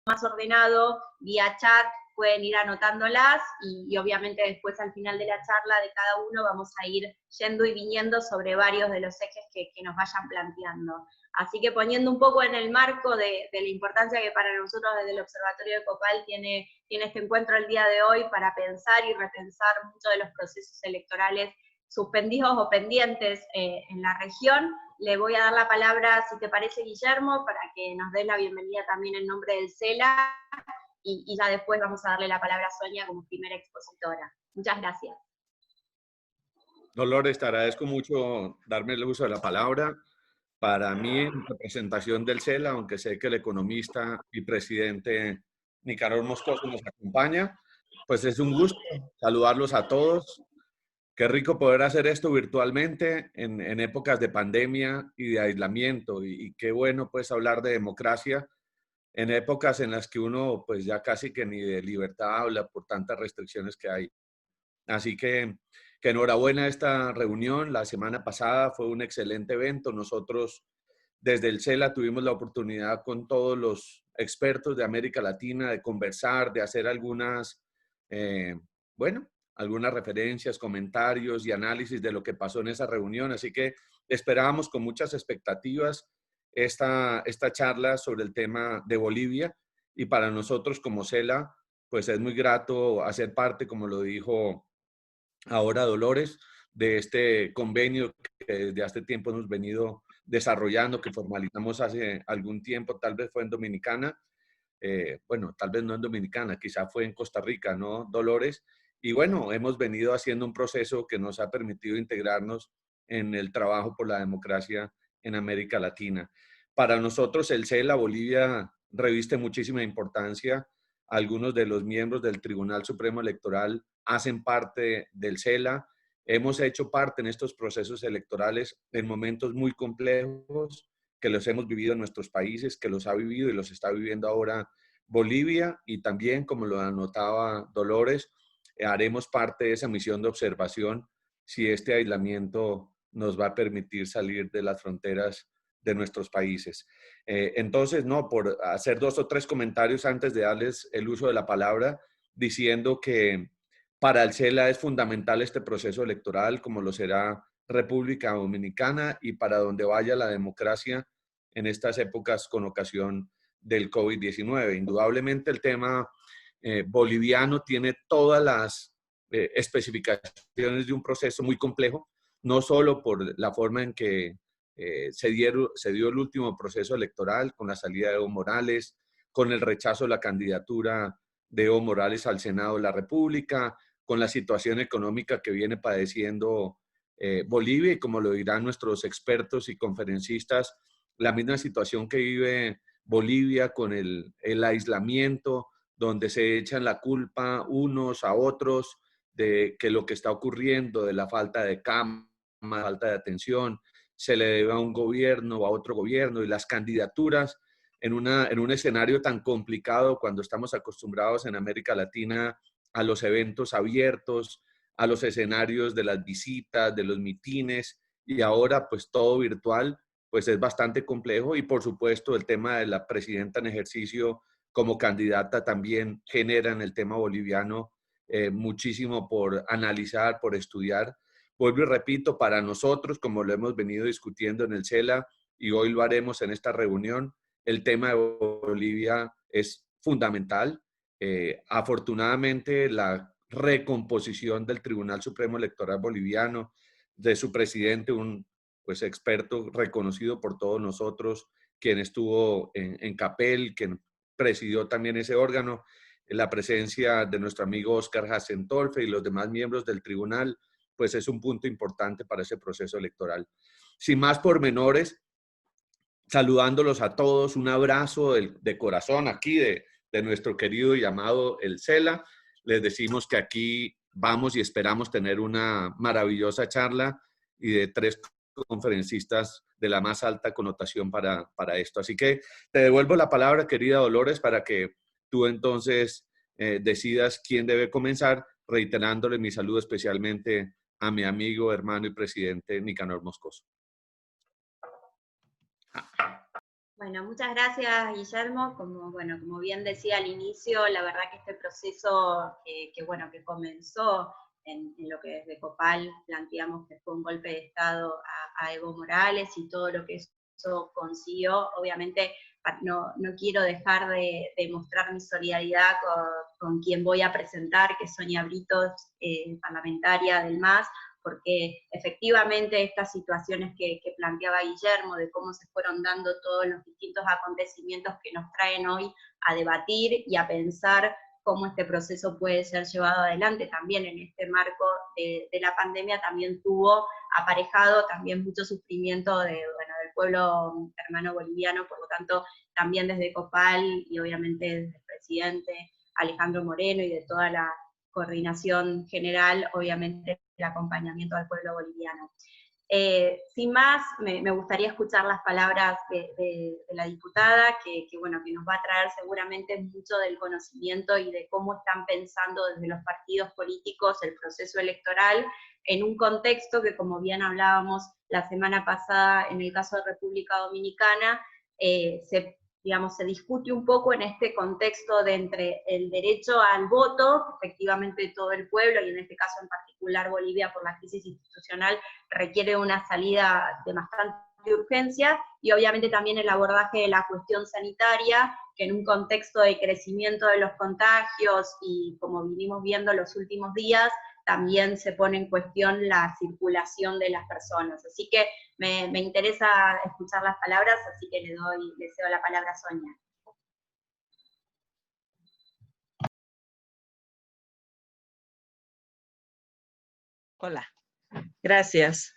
más ordenado, vía chat, pueden ir anotándolas y obviamente después al final de la charla de cada uno vamos a ir yendo y viniendo sobre varios de los ejes que nos vayan planteando. Así que poniendo un poco en el marco de la importancia que para nosotros desde el Observatorio de COPAL tiene este encuentro el día de hoy para pensar y repensar muchos de los procesos electorales suspendidos o pendientes en la región. Le voy a dar la palabra, si te parece, Guillermo, para que nos dé la bienvenida también en nombre del CELA, y ya después vamos a darle la palabra a Sonia como primera expositora. Muchas gracias. Dolores, te agradezco mucho darme el uso de la palabra. Para mí, en representación del CELA, aunque sé que el economista y presidente Nicanor Moscoso nos acompaña, pues es un gusto saludarlos a todos. Qué rico poder hacer esto virtualmente en épocas de pandemia y de aislamiento, y qué bueno pues hablar de democracia en épocas en las que uno pues ya casi que ni de libertad habla por tantas restricciones que hay. Así que enhorabuena a esta reunión. La semana pasada fue un excelente evento. Nosotros desde el CELA tuvimos la oportunidad con todos los expertos de América Latina de conversar, de hacer algunas, eh, bueno, algunas referencias, comentarios y análisis de lo que pasó en esa reunión. Así que esperábamos con muchas expectativas esta charla sobre el tema de Bolivia, y para nosotros como CELA, pues es muy grato hacer parte, como lo dijo ahora Dolores, de este convenio que desde hace tiempo hemos venido desarrollando, que formalizamos hace algún tiempo, tal vez fue en Dominicana, bueno, tal vez no en Dominicana, quizá fue en Costa Rica, ¿no, Dolores? Y bueno, hemos venido haciendo un proceso que nos ha permitido integrarnos en el trabajo por la democracia en América Latina. Para nosotros el CELA Bolivia reviste muchísima importancia. Algunos de los miembros del Tribunal Supremo Electoral hacen parte del CELA. Hemos hecho parte en estos procesos electorales en momentos muy complejos que los hemos vivido en nuestros países, que los ha vivido y los está viviendo ahora Bolivia, y también, como lo anotaba Dolores, haremos parte de esa misión de observación si este aislamiento nos va a permitir salir de las fronteras de nuestros países. Entonces, no, por hacer 2 o 3 comentarios antes de darles el uso de la palabra, diciendo que para el CELA es fundamental este proceso electoral, como lo será República Dominicana, y para donde vaya la democracia en estas épocas con ocasión del COVID-19. Indudablemente el tema boliviano tiene todas las especificaciones de un proceso muy complejo, no solo por la forma en que se dio el último proceso electoral con la salida de Evo Morales, con el rechazo de la candidatura de Evo Morales al Senado de la República, con la situación económica que viene padeciendo Bolivia, y como lo dirán nuestros expertos y conferencistas, la misma situación que vive Bolivia con el aislamiento, donde se echan la culpa unos a otros de que lo que está ocurriendo, de la falta de cama, falta de atención, se le debe a un gobierno o a otro gobierno, y las candidaturas en un escenario tan complicado cuando estamos acostumbrados en América Latina a los eventos abiertos, a los escenarios de las visitas, de los mitines, y ahora pues todo virtual, pues es bastante complejo. Y por supuesto el tema de la presidenta en ejercicio como candidata también genera en el tema boliviano muchísimo por analizar, por estudiar. Vuelvo y repito, para nosotros, como lo hemos venido discutiendo en el CELA y hoy lo haremos en esta reunión, el tema de Bolivia es fundamental. Afortunadamente, la recomposición del Tribunal Supremo Electoral Boliviano, de su presidente, un pues experto reconocido por todos nosotros, quien estuvo en CAPEL, quien presidió también ese órgano, la presencia de nuestro amigo Oscar Hasentolfe y los demás miembros del tribunal, pues es un punto importante para ese proceso electoral. Sin más pormenores, saludándolos a todos, un abrazo de corazón aquí de nuestro querido y amado el CELA. Les decimos que aquí vamos y esperamos tener una maravillosa charla y de 3 conferencistas de la más alta connotación para esto. Así que te devuelvo la palabra, querida Dolores, para que tú entonces decidas quién debe comenzar, reiterándole mi saludo especialmente a mi amigo, hermano y presidente Nicanor Moscoso. Bueno, muchas gracias, Guillermo. Como bien decía al inicio, la verdad que este proceso que comenzó en lo que desde Copal planteamos que fue un golpe de Estado a Evo Morales y todo lo que eso consiguió, obviamente no quiero dejar de mostrar mi solidaridad con quien voy a presentar, que es Sonia Britos, parlamentaria del MAS, porque efectivamente estas situaciones que planteaba Guillermo, de cómo se fueron dando todos los distintos acontecimientos que nos traen hoy a debatir y a pensar cómo este proceso puede ser llevado adelante también en este marco de la pandemia, también tuvo aparejado también mucho sufrimiento del pueblo hermano boliviano, por lo tanto también desde Copal y obviamente desde el presidente Alejandro Moreno y de toda la coordinación general, obviamente el acompañamiento al pueblo boliviano. Sin más, me gustaría escuchar las palabras de la diputada, que nos va a traer seguramente mucho del conocimiento y de cómo están pensando desde los partidos políticos el proceso electoral, en un contexto que, como bien hablábamos la semana pasada en el caso de República Dominicana, se discute un poco en este contexto de entre el derecho al voto, efectivamente todo el pueblo, y en este caso en particular Bolivia por la crisis institucional, requiere una salida de bastante urgencia, y obviamente también el abordaje de la cuestión sanitaria, que en un contexto de crecimiento de los contagios y como vinimos viendo los últimos días, también se pone en cuestión la circulación de las personas. Así que me interesa escuchar las palabras, así que le cedo la palabra a Sonia. Hola, gracias.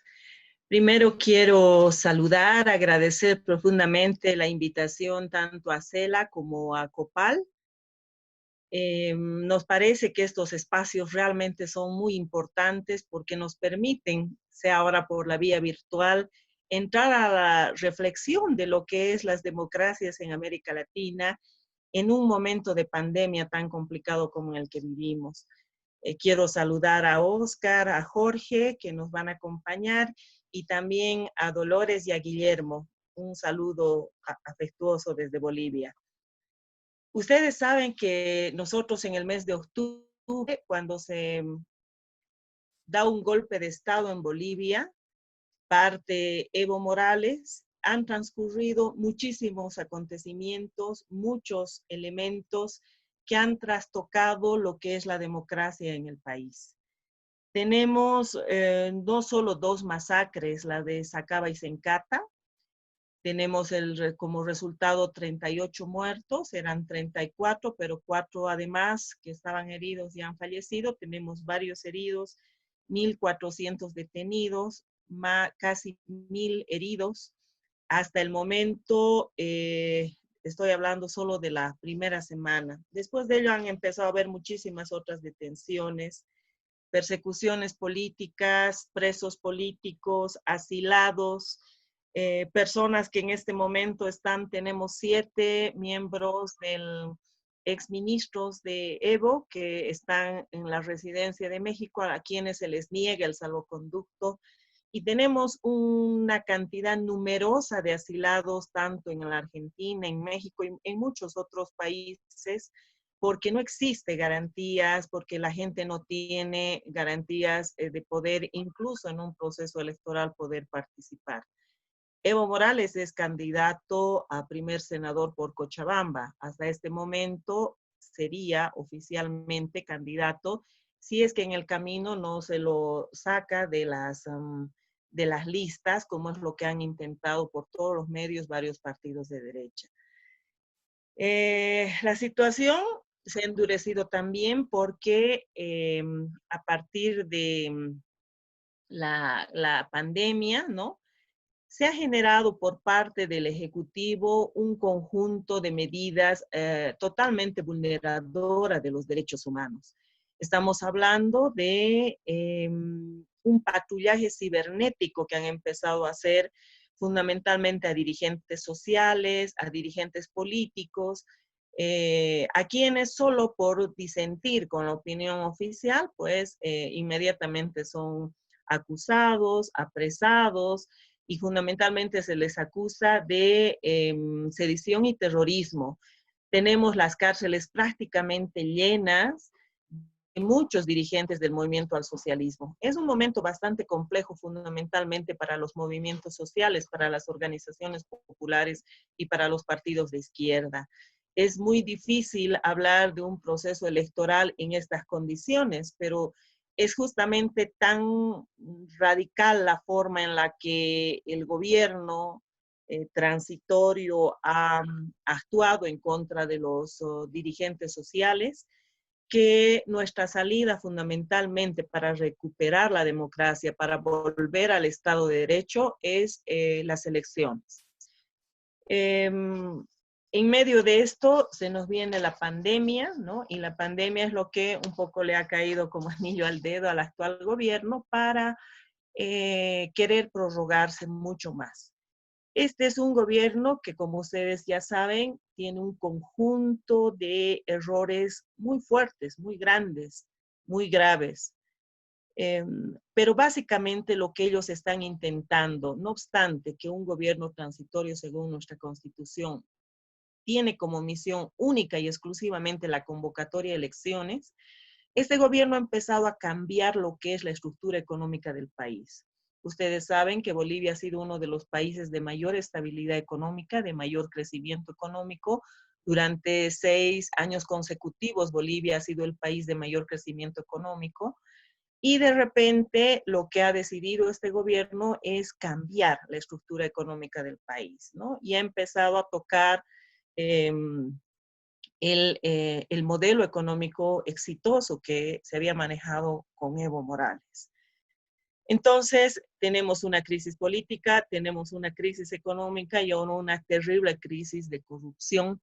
Primero quiero saludar, agradecer profundamente la invitación tanto a CELA como a Copal. Nos parece que estos espacios realmente son muy importantes porque nos permiten, sea ahora por la vía virtual, entrar a la reflexión de lo que es las democracias en América Latina en un momento de pandemia tan complicado como en el que vivimos. Quiero saludar a Oscar, a Jorge, que nos van a acompañar, y también a Dolores y a Guillermo. Un saludo afectuoso desde Bolivia. Ustedes saben que nosotros en el mes de octubre, cuando se da un golpe de Estado en Bolivia, parte Evo Morales, han transcurrido muchísimos acontecimientos, muchos elementos que han trastocado lo que es la democracia en el país. Tenemos no solo dos masacres, la de Sacaba y Sencata, tenemos como resultado 38 muertos, eran 34, pero 4 además que estaban heridos y han fallecido. Tenemos varios heridos, 1.400 detenidos, casi 1.000 heridos. Hasta el momento, estoy hablando solo de la primera semana. Después de ello han empezado a haber muchísimas otras detenciones, persecuciones políticas, presos políticos, asilados, personas que en este momento tenemos 7 miembros del exministros de Evo que están en la residencia de México, a quienes se les niega el salvoconducto, y tenemos una cantidad numerosa de asilados tanto en la Argentina, en México y en muchos otros países, porque no existe garantías, porque la gente no tiene garantías de poder, incluso en un proceso electoral, poder participar. Evo Morales es candidato a primer senador por Cochabamba. Hasta este momento sería oficialmente candidato si es que en el camino no se lo saca de las listas, como es lo que han intentado por todos los medios varios partidos de derecha. La situación se ha endurecido también porque a partir de la pandemia, ¿no?, se ha generado por parte del Ejecutivo un conjunto de medidas totalmente vulneradoras de los derechos humanos. Estamos hablando de un patrullaje cibernético que han empezado a hacer fundamentalmente a dirigentes sociales, a dirigentes políticos, a quienes solo por disentir con la opinión oficial, pues inmediatamente son acusados, apresados, y fundamentalmente se les acusa de sedición y terrorismo. Tenemos las cárceles prácticamente llenas de muchos dirigentes del movimiento al socialismo. Es un momento bastante complejo fundamentalmente para los movimientos sociales, para las organizaciones populares y para los partidos de izquierda. Es muy difícil hablar de un proceso electoral en estas condiciones, pero es justamente tan radical la forma en la que el gobierno transitorio ha actuado en contra de los dirigentes sociales, que nuestra salida fundamentalmente para recuperar la democracia, para volver al Estado de Derecho, es las elecciones. En medio de esto se nos viene la pandemia, ¿no? Y la pandemia es lo que un poco le ha caído como anillo al dedo al actual gobierno para querer prorrogarse mucho más. Este es un gobierno que, como ustedes ya saben, tiene un conjunto de errores muy fuertes, muy grandes, muy graves. Pero básicamente lo que ellos están intentando, no obstante que un gobierno transitorio según nuestra Constitución tiene como misión única y exclusivamente la convocatoria de elecciones, este gobierno ha empezado a cambiar lo que es la estructura económica del país. Ustedes saben que Bolivia ha sido uno de los países de mayor estabilidad económica, de mayor crecimiento económico. Durante 6 años consecutivos, Bolivia ha sido el país de mayor crecimiento económico. Y de repente lo que ha decidido este gobierno es cambiar la estructura económica del país, ¿no? Y ha empezado a tocar el modelo económico exitoso que se había manejado con Evo Morales. Entonces, tenemos una crisis política, tenemos una crisis económica y ahora una terrible crisis de corrupción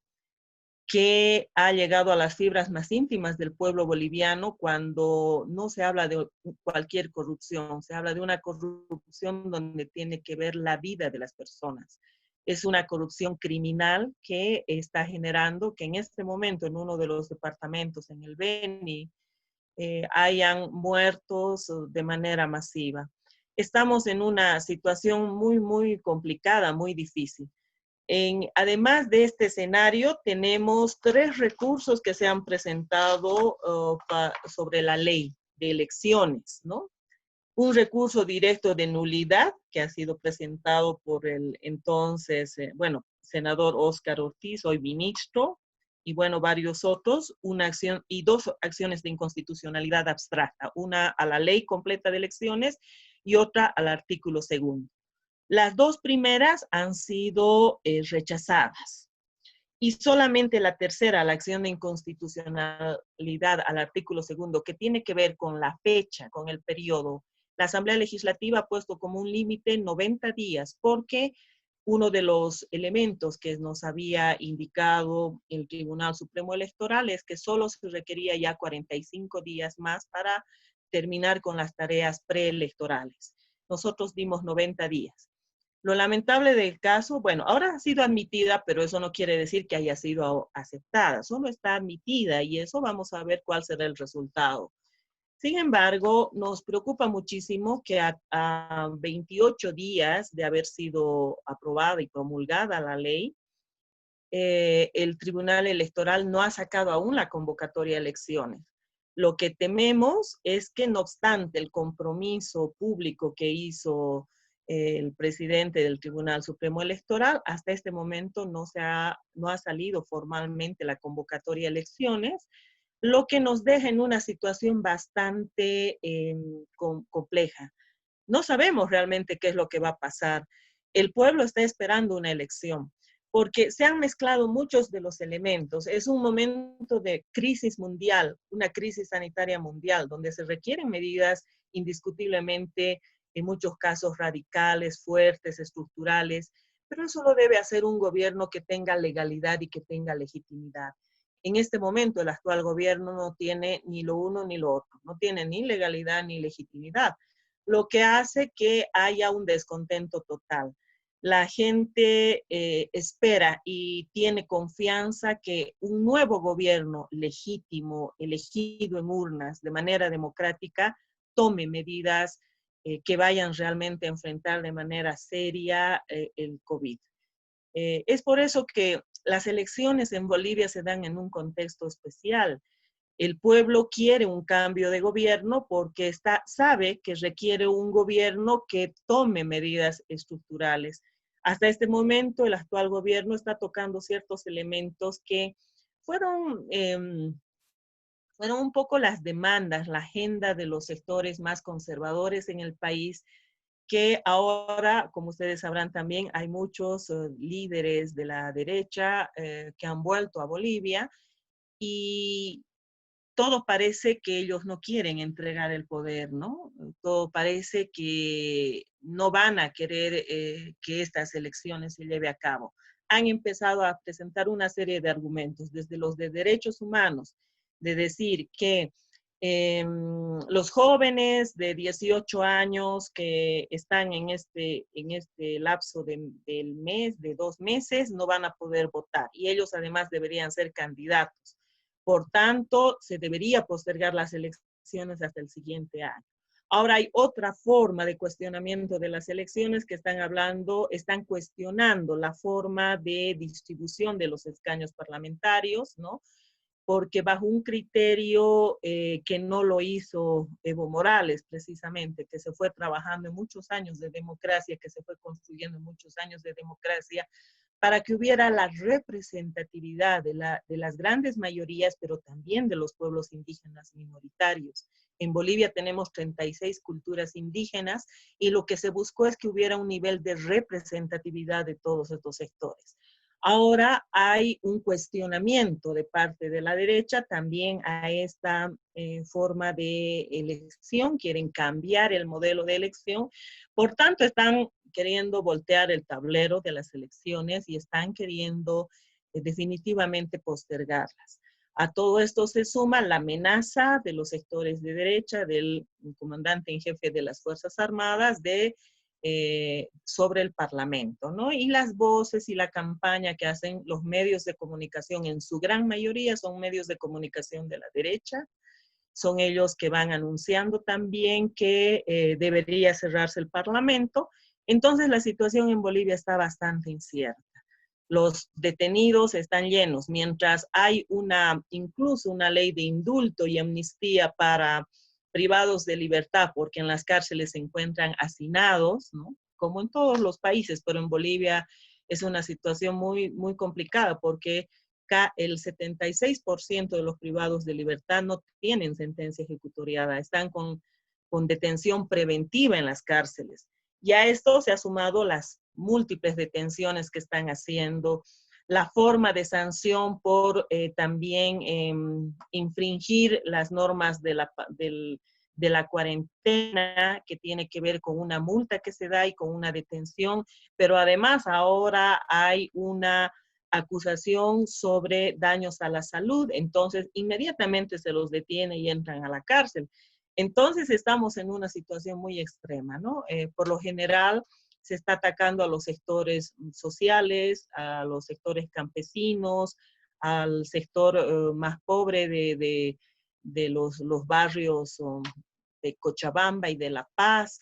que ha llegado a las fibras más íntimas del pueblo boliviano cuando no se habla de cualquier corrupción, se habla de una corrupción donde tiene que ver la vida de las personas. Es una corrupción criminal que está generando que en este momento en uno de los departamentos, en el Beni, hayan muertos de manera masiva. Estamos en una situación muy, muy complicada, muy difícil. Además de este escenario, tenemos 3 recursos que se han presentado sobre la ley de elecciones, ¿no? Un recurso directo de nulidad que ha sido presentado por el entonces, senador Óscar Ortiz, hoy ministro, y varios otros, una acción y 2 acciones de inconstitucionalidad abstracta, una a la ley completa de elecciones y otra al artículo 2. Las 2 primeras han sido rechazadas y solamente la tercera, la acción de inconstitucionalidad al artículo 2, que tiene que ver con la fecha, con el periodo. La Asamblea Legislativa ha puesto como un límite 90 días porque uno de los elementos que nos había indicado el Tribunal Supremo Electoral es que solo se requería ya 45 días más para terminar con las tareas preelectorales. Nosotros dimos 90 días. Lo lamentable del caso, ahora ha sido admitida, pero eso no quiere decir que haya sido aceptada, solo está admitida y eso vamos a ver cuál será el resultado. Sin embargo, nos preocupa muchísimo que a 28 días de haber sido aprobada y promulgada la ley, el Tribunal Electoral no ha sacado aún la convocatoria de elecciones. Lo que tememos es que, no obstante el compromiso público que hizo el presidente del Tribunal Supremo Electoral, hasta este momento no ha salido formalmente la convocatoria de elecciones, lo que nos deja en una situación bastante compleja. No sabemos realmente qué es lo que va a pasar. El pueblo está esperando una elección, porque se han mezclado muchos de los elementos. Es un momento de crisis mundial, una crisis sanitaria mundial, donde se requieren medidas indiscutiblemente, en muchos casos radicales, fuertes, estructurales, pero eso lo debe hacer un gobierno que tenga legalidad y que tenga legitimidad. En este momento el actual gobierno no tiene ni lo uno ni lo otro, no tiene ni legalidad ni legitimidad, lo que hace que haya un descontento total. La gente espera y tiene confianza que un nuevo gobierno legítimo, elegido en urnas de manera democrática, tome medidas que vayan realmente a enfrentar de manera seria el COVID. Es por eso que las elecciones en Bolivia se dan en un contexto especial. El pueblo quiere un cambio de gobierno porque sabe que requiere un gobierno que tome medidas estructurales. Hasta este momento, el actual gobierno está tocando ciertos elementos que fueron, fueron un poco las demandas, la agenda de los sectores más conservadores en el país, que ahora, como ustedes sabrán también, hay muchos líderes de la derecha que han vuelto a Bolivia y todo parece que ellos no quieren entregar el poder, ¿no? Todo parece que no van a querer que estas elecciones se lleve a cabo. Han empezado a presentar una serie de argumentos, desde los de derechos humanos, de decir que los jóvenes de 18 años que están en este lapso del mes, de 2 meses, no van a poder votar y ellos además deberían ser candidatos. Por tanto, se debería postergar las elecciones hasta el siguiente año. Ahora hay otra forma de cuestionamiento de las elecciones que están cuestionando la forma de distribución de los escaños parlamentarios, ¿no? Porque bajo un criterio que no lo hizo Evo Morales, precisamente, que se fue trabajando en muchos años de democracia, que se fue construyendo en muchos años de democracia, para que hubiera la representatividad de las grandes mayorías, pero también de los pueblos indígenas minoritarios. En Bolivia tenemos 36 culturas indígenas y lo que se buscó es que hubiera un nivel de representatividad de todos estos sectores. Ahora hay un cuestionamiento de parte de la derecha también a esta forma de elección, quieren cambiar el modelo de elección, por tanto están queriendo voltear el tablero de las elecciones y están queriendo definitivamente postergarlas. A todo esto se suma la amenaza de los sectores de derecha, del comandante en jefe de las Fuerzas Armadas, sobre el Parlamento, ¿no? Y las voces y la campaña que hacen los medios de comunicación, en su gran mayoría son medios de comunicación de la derecha, son ellos que van anunciando también que debería cerrarse el Parlamento. Entonces la situación en Bolivia está bastante incierta. Los detenidos están llenos, mientras hay incluso una ley de indulto y amnistía para privados de libertad, porque en las cárceles se encuentran hacinados, ¿no? Como en todos los países, pero en Bolivia es una situación muy, muy complicada, porque el 76% de los privados de libertad no tienen sentencia ejecutoriada, están con detención preventiva en las cárceles. Y a esto se ha sumado las múltiples detenciones que están haciendo, la forma de sanción por también infringir las normas de la cuarentena, que tiene que ver con una multa que se da y con una detención, pero además ahora hay una acusación sobre daños a la salud, entonces inmediatamente se los detiene y entran a la cárcel. Entonces estamos en una situación muy extrema, ¿no? Por lo general se está atacando a los sectores sociales, a los sectores campesinos, al sector más pobre de los barrios de Cochabamba y de La Paz.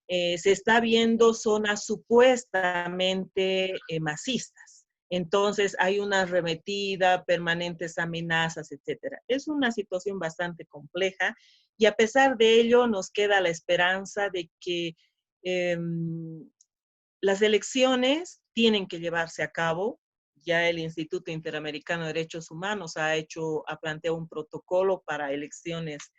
Se está viendo zonas supuestamente masistas. Entonces hay una arremetida, permanentes amenazas, etcétera. Es una situación bastante compleja y a pesar de ello nos queda la esperanza de que las elecciones tienen que llevarse a cabo. Ya el Instituto Interamericano de Derechos Humanos ha planteado un protocolo para elecciones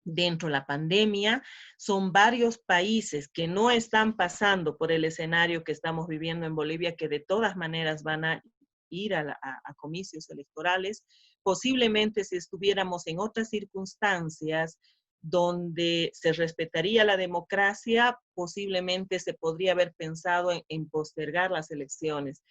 dentro de la pandemia. Son varios países que no están pasando por el escenario que estamos viviendo en Bolivia, que de todas maneras van a ir a comicios electorales. Posiblemente si estuviéramos en otras circunstancias donde se respetaría la democracia, posiblemente se podría haber pensado en postergar las elecciones.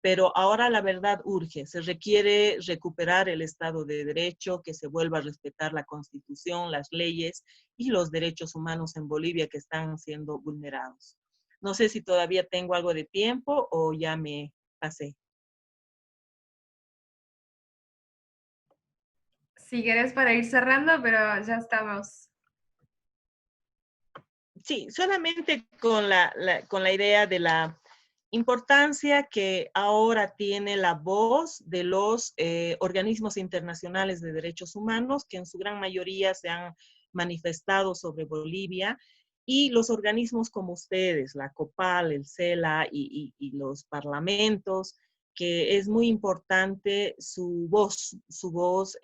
Pero ahora la verdad urge, se requiere recuperar el Estado de Derecho, que se vuelva a respetar la Constitución, las leyes y los derechos humanos en Bolivia que están siendo vulnerados. No sé si todavía tengo algo de tiempo o ya me pasé. Si querés para ir cerrando, pero ya estamos Sí, solamente con la idea de la importancia que ahora tiene la voz de los organismos internacionales de derechos humanos, que en su gran mayoría se han manifestado sobre Bolivia, y los organismos como ustedes, la COPAL, el CELA y los parlamentos, que es muy importante su voz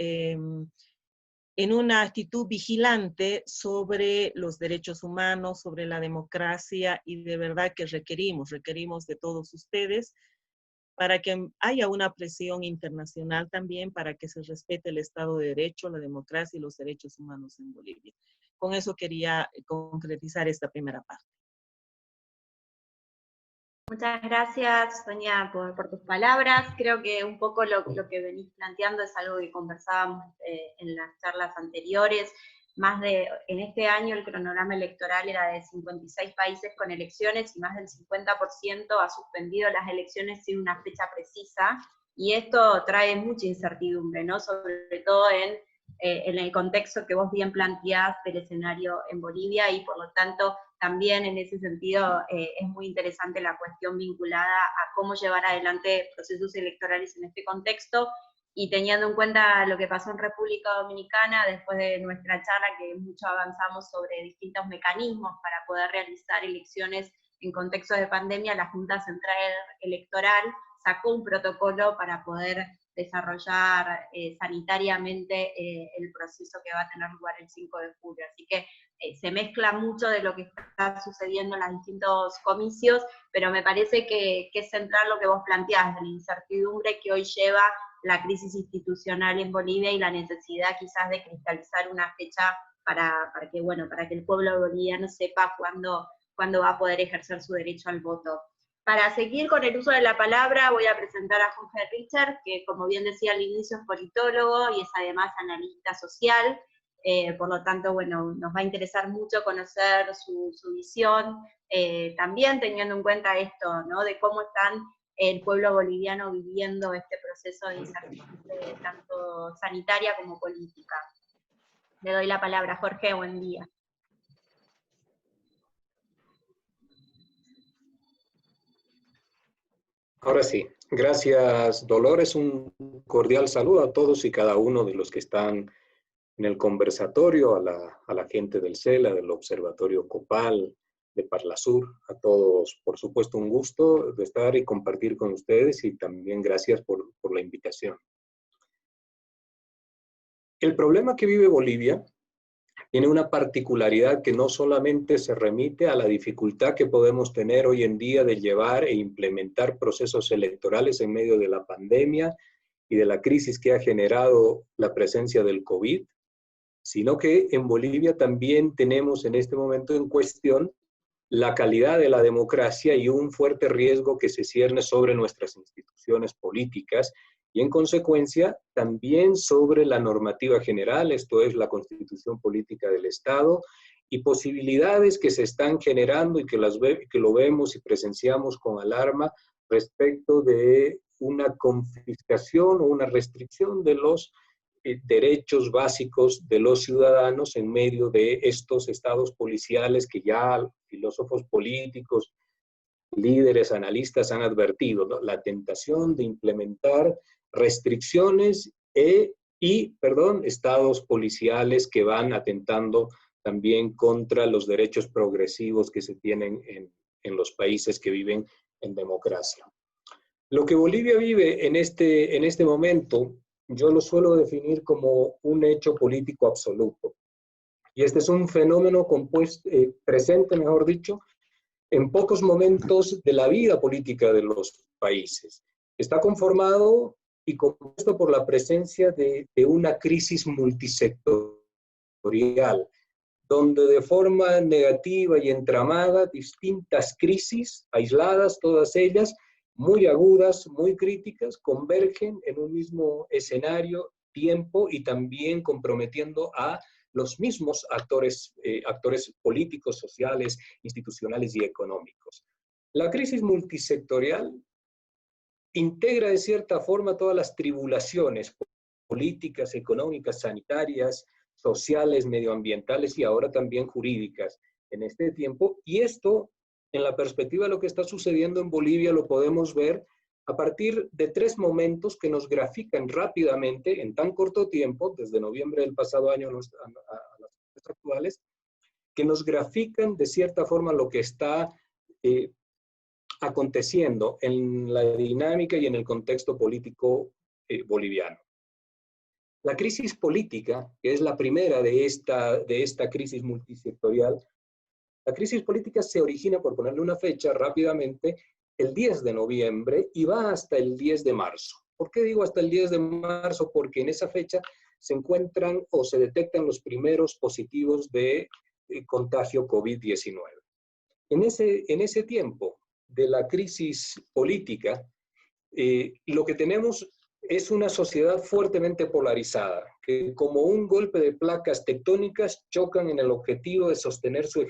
en una actitud vigilante sobre los derechos humanos, sobre la democracia, y de verdad que requerimos de todos ustedes para que haya una presión internacional también para que se respete el Estado de Derecho, la democracia y los derechos humanos en Bolivia. Con eso quería concretizar esta primera parte. Muchas gracias, Sonia, por tus palabras. Creo que un poco lo que venís planteando es algo que conversábamos en las charlas anteriores. En este año el cronograma electoral era de 56 países con elecciones y más del 50% ha suspendido las elecciones sin una fecha precisa, y esto trae mucha incertidumbre, ¿no? Sobre todo en el contexto que vos bien planteás del escenario en Bolivia, y por lo tanto también en ese sentido es muy interesante la cuestión vinculada a cómo llevar adelante procesos electorales en este contexto, y teniendo en cuenta lo que pasó en República Dominicana después de nuestra charla, que mucho avanzamos sobre distintos mecanismos para poder realizar elecciones en contexto de pandemia. La Junta Central Electoral sacó un protocolo para poder desarrollar sanitariamente el proceso que va a tener lugar el 5 de julio. Así que se mezcla mucho de lo que está sucediendo en los distintos comicios, pero me parece que es central lo que vos planteás, de la incertidumbre que hoy lleva la crisis institucional en Bolivia y la necesidad quizás de cristalizar una fecha para que el pueblo boliviano sepa cuándo va a poder ejercer su derecho al voto. Para seguir con el uso de la palabra, voy a presentar a Jorge Richter, que como bien decía al inicio es politólogo y es además analista social. Por lo tanto, bueno, nos va a interesar mucho conocer su visión, también teniendo en cuenta esto, ¿no? De cómo están el pueblo boliviano viviendo este proceso de incertidumbre tanto sanitaria como política. Le doy la palabra, Jorge, buen día. Ahora sí, gracias Dolores, un cordial saludo a todos y cada uno de los que están en el conversatorio, a la gente del CELA, del Observatorio COPAL, de Parlasur, a todos, por supuesto, un gusto de estar y compartir con ustedes, y también gracias por la invitación. El problema que vive Bolivia tiene una particularidad que no solamente se remite a la dificultad que podemos tener hoy en día de llevar e implementar procesos electorales en medio de la pandemia y de la crisis que ha generado la presencia del COVID, sino que en Bolivia también tenemos en este momento en cuestión la calidad de la democracia y un fuerte riesgo que se cierne sobre nuestras instituciones políticas y en consecuencia también sobre la normativa general, esto es la Constitución Política del Estado, y posibilidades que se están generando y que lo vemos y presenciamos con alarma respecto de una confiscación o una restricción de los derechos básicos de los ciudadanos en medio de estos estados policiales que ya filósofos políticos, líderes, analistas han advertido, ¿no? La tentación de implementar restricciones estados policiales que van atentando también contra los derechos progresivos que se tienen en los países que viven en democracia. Lo que Bolivia vive en este momento, yo lo suelo definir como un hecho político absoluto. Y este es un fenómeno presente, mejor dicho, en pocos momentos de la vida política de los países. Está conformado y compuesto por la presencia de una crisis multisectorial, donde de forma negativa y entramada distintas crisis aisladas, todas ellas muy agudas, muy críticas, convergen en un mismo escenario, tiempo, y también comprometiendo a los mismos actores políticos, sociales, institucionales y económicos. La crisis multisectorial integra de cierta forma todas las tribulaciones políticas, económicas, sanitarias, sociales, medioambientales y ahora también jurídicas en este tiempo, y esto, en la perspectiva de lo que está sucediendo en Bolivia, lo podemos ver a partir de 3 momentos que nos grafican rápidamente, en tan corto tiempo, desde noviembre del pasado año a las fechas actuales, que nos grafican de cierta forma lo que está aconteciendo en la dinámica y en el contexto político boliviano. La crisis política, que es la primera de esta crisis multisectorial, la crisis política se origina, por ponerle una fecha rápidamente, el 10 de noviembre y va hasta el 10 de marzo. ¿Por qué digo hasta el 10 de marzo? Porque en esa fecha se encuentran o se detectan los primeros positivos de contagio COVID-19. En ese tiempo de la crisis política, lo que tenemos es una sociedad fuertemente polarizada, que como un golpe de placas tectónicas chocan en el objetivo de sostener su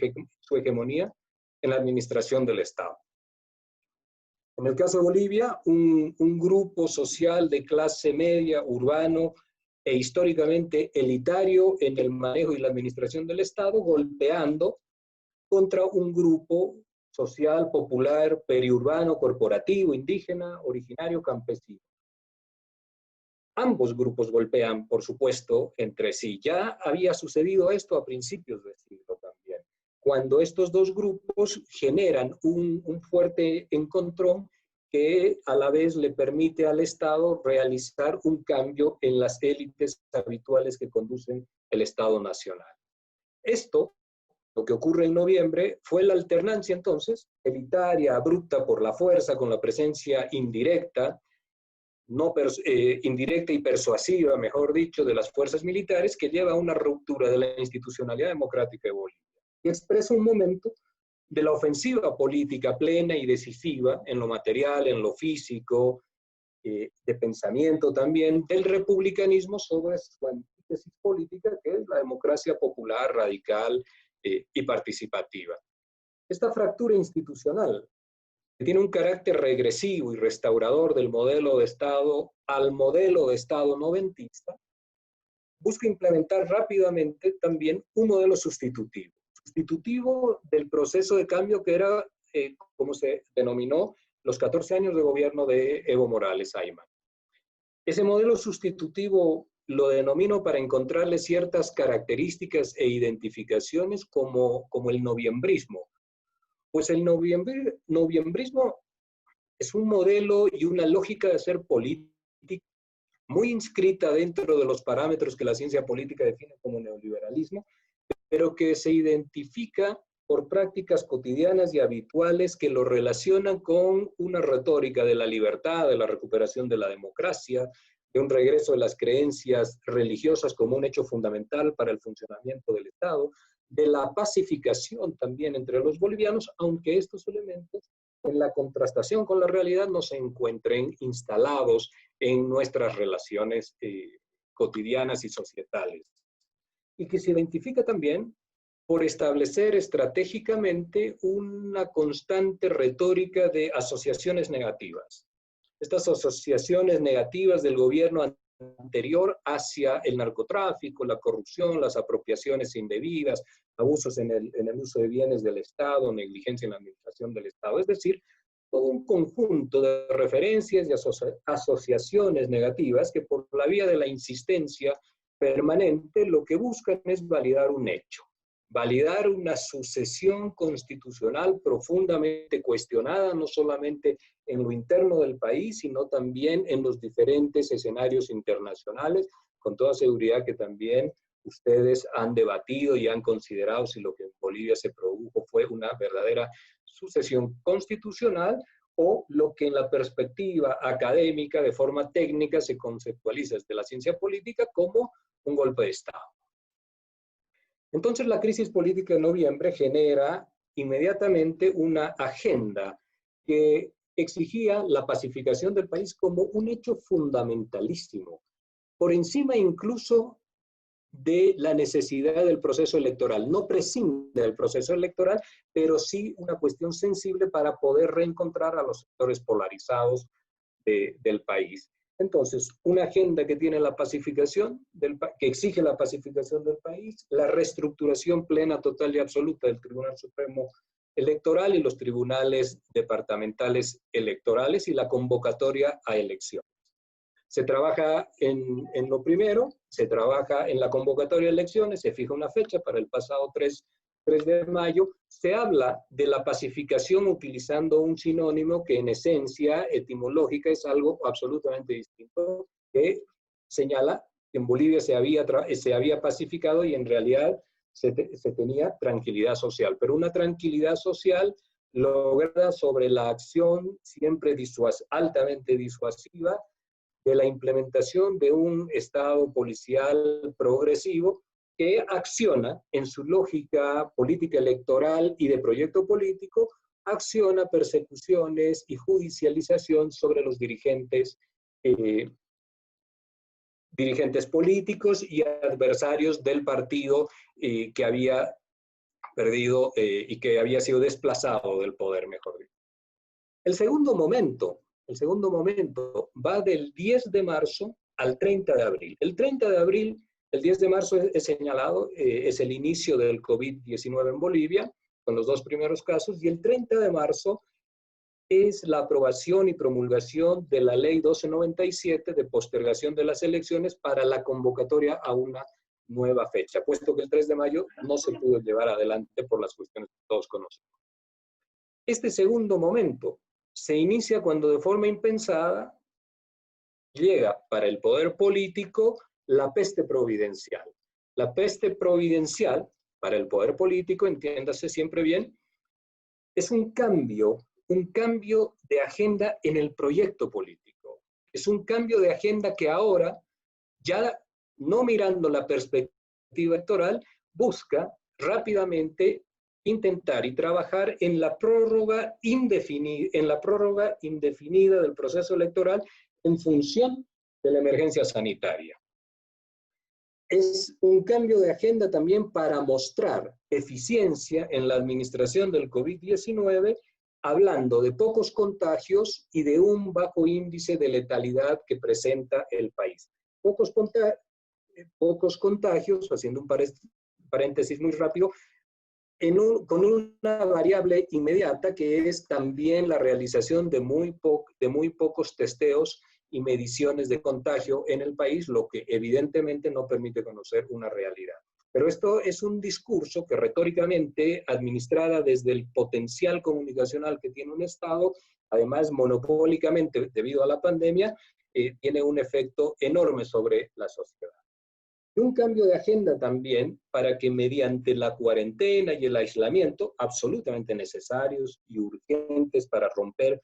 hegemonía en la administración del Estado. En el caso de Bolivia, un grupo social de clase media, urbano e históricamente elitario en el manejo y la administración del Estado, golpeando contra un grupo social, popular, periurbano, corporativo, indígena, originario, campesino. Ambos grupos golpean, por supuesto, entre sí. Ya había sucedido esto a principios del siglo también, cuando estos dos grupos generan un fuerte encontrón que a la vez le permite al Estado realizar un cambio en las élites habituales que conducen el Estado nacional. Esto, lo que ocurre en noviembre, fue la alternancia entonces, elitaria, abrupta por la fuerza, con la presencia indirecta, indirecta y persuasiva, mejor dicho, de las fuerzas militares, que lleva a una ruptura de la institucionalidad democrática de Bolivia. Y expresa un momento de la ofensiva política plena y decisiva en lo material, en lo físico, de pensamiento también, del republicanismo sobre su antítesis política, que es la democracia popular, radical y participativa. Esta fractura institucional, que tiene un carácter regresivo y restaurador del modelo de Estado al modelo de Estado noventista, busca implementar rápidamente también un modelo sustitutivo del proceso de cambio que era, como se denominó, los 14 años de gobierno de Evo Morales Ayman. Ese modelo sustitutivo lo denomino para encontrarle ciertas características e identificaciones como el noviembrismo. Pues el noviembrismo es un modelo y una lógica de hacer política muy inscrita dentro de los parámetros que la ciencia política define como neoliberalismo, pero que se identifica por prácticas cotidianas y habituales que lo relacionan con una retórica de la libertad, de la recuperación de la democracia, de un regreso de las creencias religiosas como un hecho fundamental para el funcionamiento del Estado, de la pacificación también entre los bolivianos, aunque estos elementos en la contrastación con la realidad no se encuentren instalados en nuestras relaciones cotidianas y societales. Y que se identifica también por establecer estratégicamente una constante retórica de asociaciones negativas. Estas asociaciones negativas del gobierno anterior hacia el narcotráfico, la corrupción, las apropiaciones indebidas, abusos en el uso de bienes del Estado, negligencia en la administración del Estado. Es decir, todo un conjunto de referencias y asociaciones negativas que por la vía de la insistencia permanente lo que buscan es validar un hecho, validar una sucesión constitucional profundamente cuestionada, no solamente en lo interno del país, sino también en los diferentes escenarios internacionales, con toda seguridad que también ustedes han debatido y han considerado si lo que en Bolivia se produjo fue una verdadera sucesión constitucional o lo que en la perspectiva académica, de forma técnica, se conceptualiza desde la ciencia política como un golpe de Estado. Entonces la crisis política de noviembre genera inmediatamente una agenda que exigía la pacificación del país como un hecho fundamentalísimo, por encima incluso de la necesidad del proceso electoral. No prescinde del proceso electoral, pero sí una cuestión sensible para poder reencontrar a los sectores polarizados del país. Entonces, una agenda que tiene la pacificación, que exige la pacificación del país, la reestructuración plena, total y absoluta del Tribunal Supremo Electoral y los tribunales departamentales electorales y la convocatoria a elecciones. Se trabaja en lo primero, se trabaja en la convocatoria de elecciones, se fija una fecha para el pasado 3 de mayo, se habla de la pacificación utilizando un sinónimo que en esencia etimológica es algo absolutamente distinto, que señala que en Bolivia se había pacificado y en realidad se tenía tranquilidad social, pero una tranquilidad social lograda sobre la acción siempre altamente disuasiva de la implementación de un Estado policial progresivo que acciona en su lógica política electoral y de proyecto político, acciona persecuciones y judicialización sobre los dirigentes políticos y adversarios del partido que había perdido y que había sido desplazado del poder, mejor dicho. El segundo momento va del 10 de marzo al 30 de abril. El 30 de abril, el 10 de marzo es señalado, es el inicio del COVID-19 en Bolivia, con los 2 primeros casos, y el 30 de marzo es la aprobación y promulgación de la Ley 1297 de postergación de las elecciones para la convocatoria a una nueva fecha, puesto que el 3 de mayo no se pudo llevar adelante por las cuestiones que todos conocemos. Este segundo momento se inicia cuando de forma impensada llega para el poder político la peste providencial. La peste providencial para el poder político, entiéndase siempre bien, es un cambio de agenda en el proyecto político. Es un cambio de agenda que ahora, ya no mirando la perspectiva electoral, busca rápidamente intentar y trabajar en la prórroga indefinida del proceso electoral en función de la emergencia sanitaria. Es un cambio de agenda también para mostrar eficiencia en la administración del COVID-19, hablando de pocos contagios y de un bajo índice de letalidad que presenta el país. Pocos contagios, haciendo un paréntesis muy rápido, con una variable inmediata que es también la realización de muy pocos testeos y mediciones de contagio en el país, lo que evidentemente no permite conocer una realidad. Pero esto es un discurso que retóricamente, administrada desde el potencial comunicacional que tiene un Estado, además monopólicamente debido a la pandemia, tiene un efecto enorme sobre la sociedad. Y un cambio de agenda también para que mediante la cuarentena y el aislamiento, absolutamente necesarios y urgentes para romper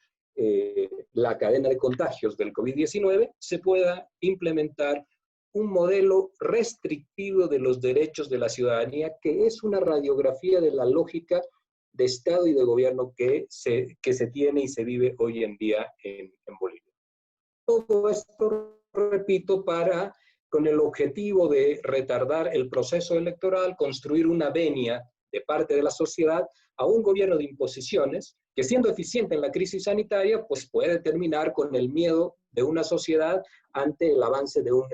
la cadena de contagios del COVID-19, se pueda implementar un modelo restrictivo de los derechos de la ciudadanía, que es una radiografía de la lógica de Estado y de gobierno que se tiene y se vive hoy en día en Bolivia. Todo esto, repito, con el objetivo de retardar el proceso electoral, construir una venia de parte de la sociedad a un gobierno de imposiciones que, siendo eficiente en la crisis sanitaria, pues puede terminar con el miedo de una sociedad ante el avance de un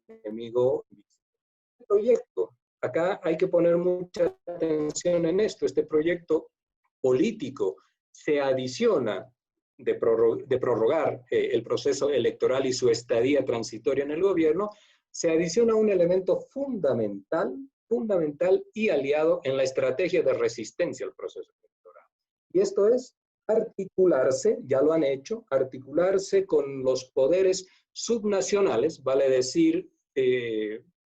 enemigo. Este proyecto, acá hay que poner mucha atención en esto, este proyecto político se adiciona de prorrogar el proceso electoral y su estadía transitoria en el gobierno, se adiciona un elemento fundamental y aliado en la estrategia de resistencia al proceso electoral. Y esto es articularse, ya lo han hecho, articularse con los poderes subnacionales, vale decir,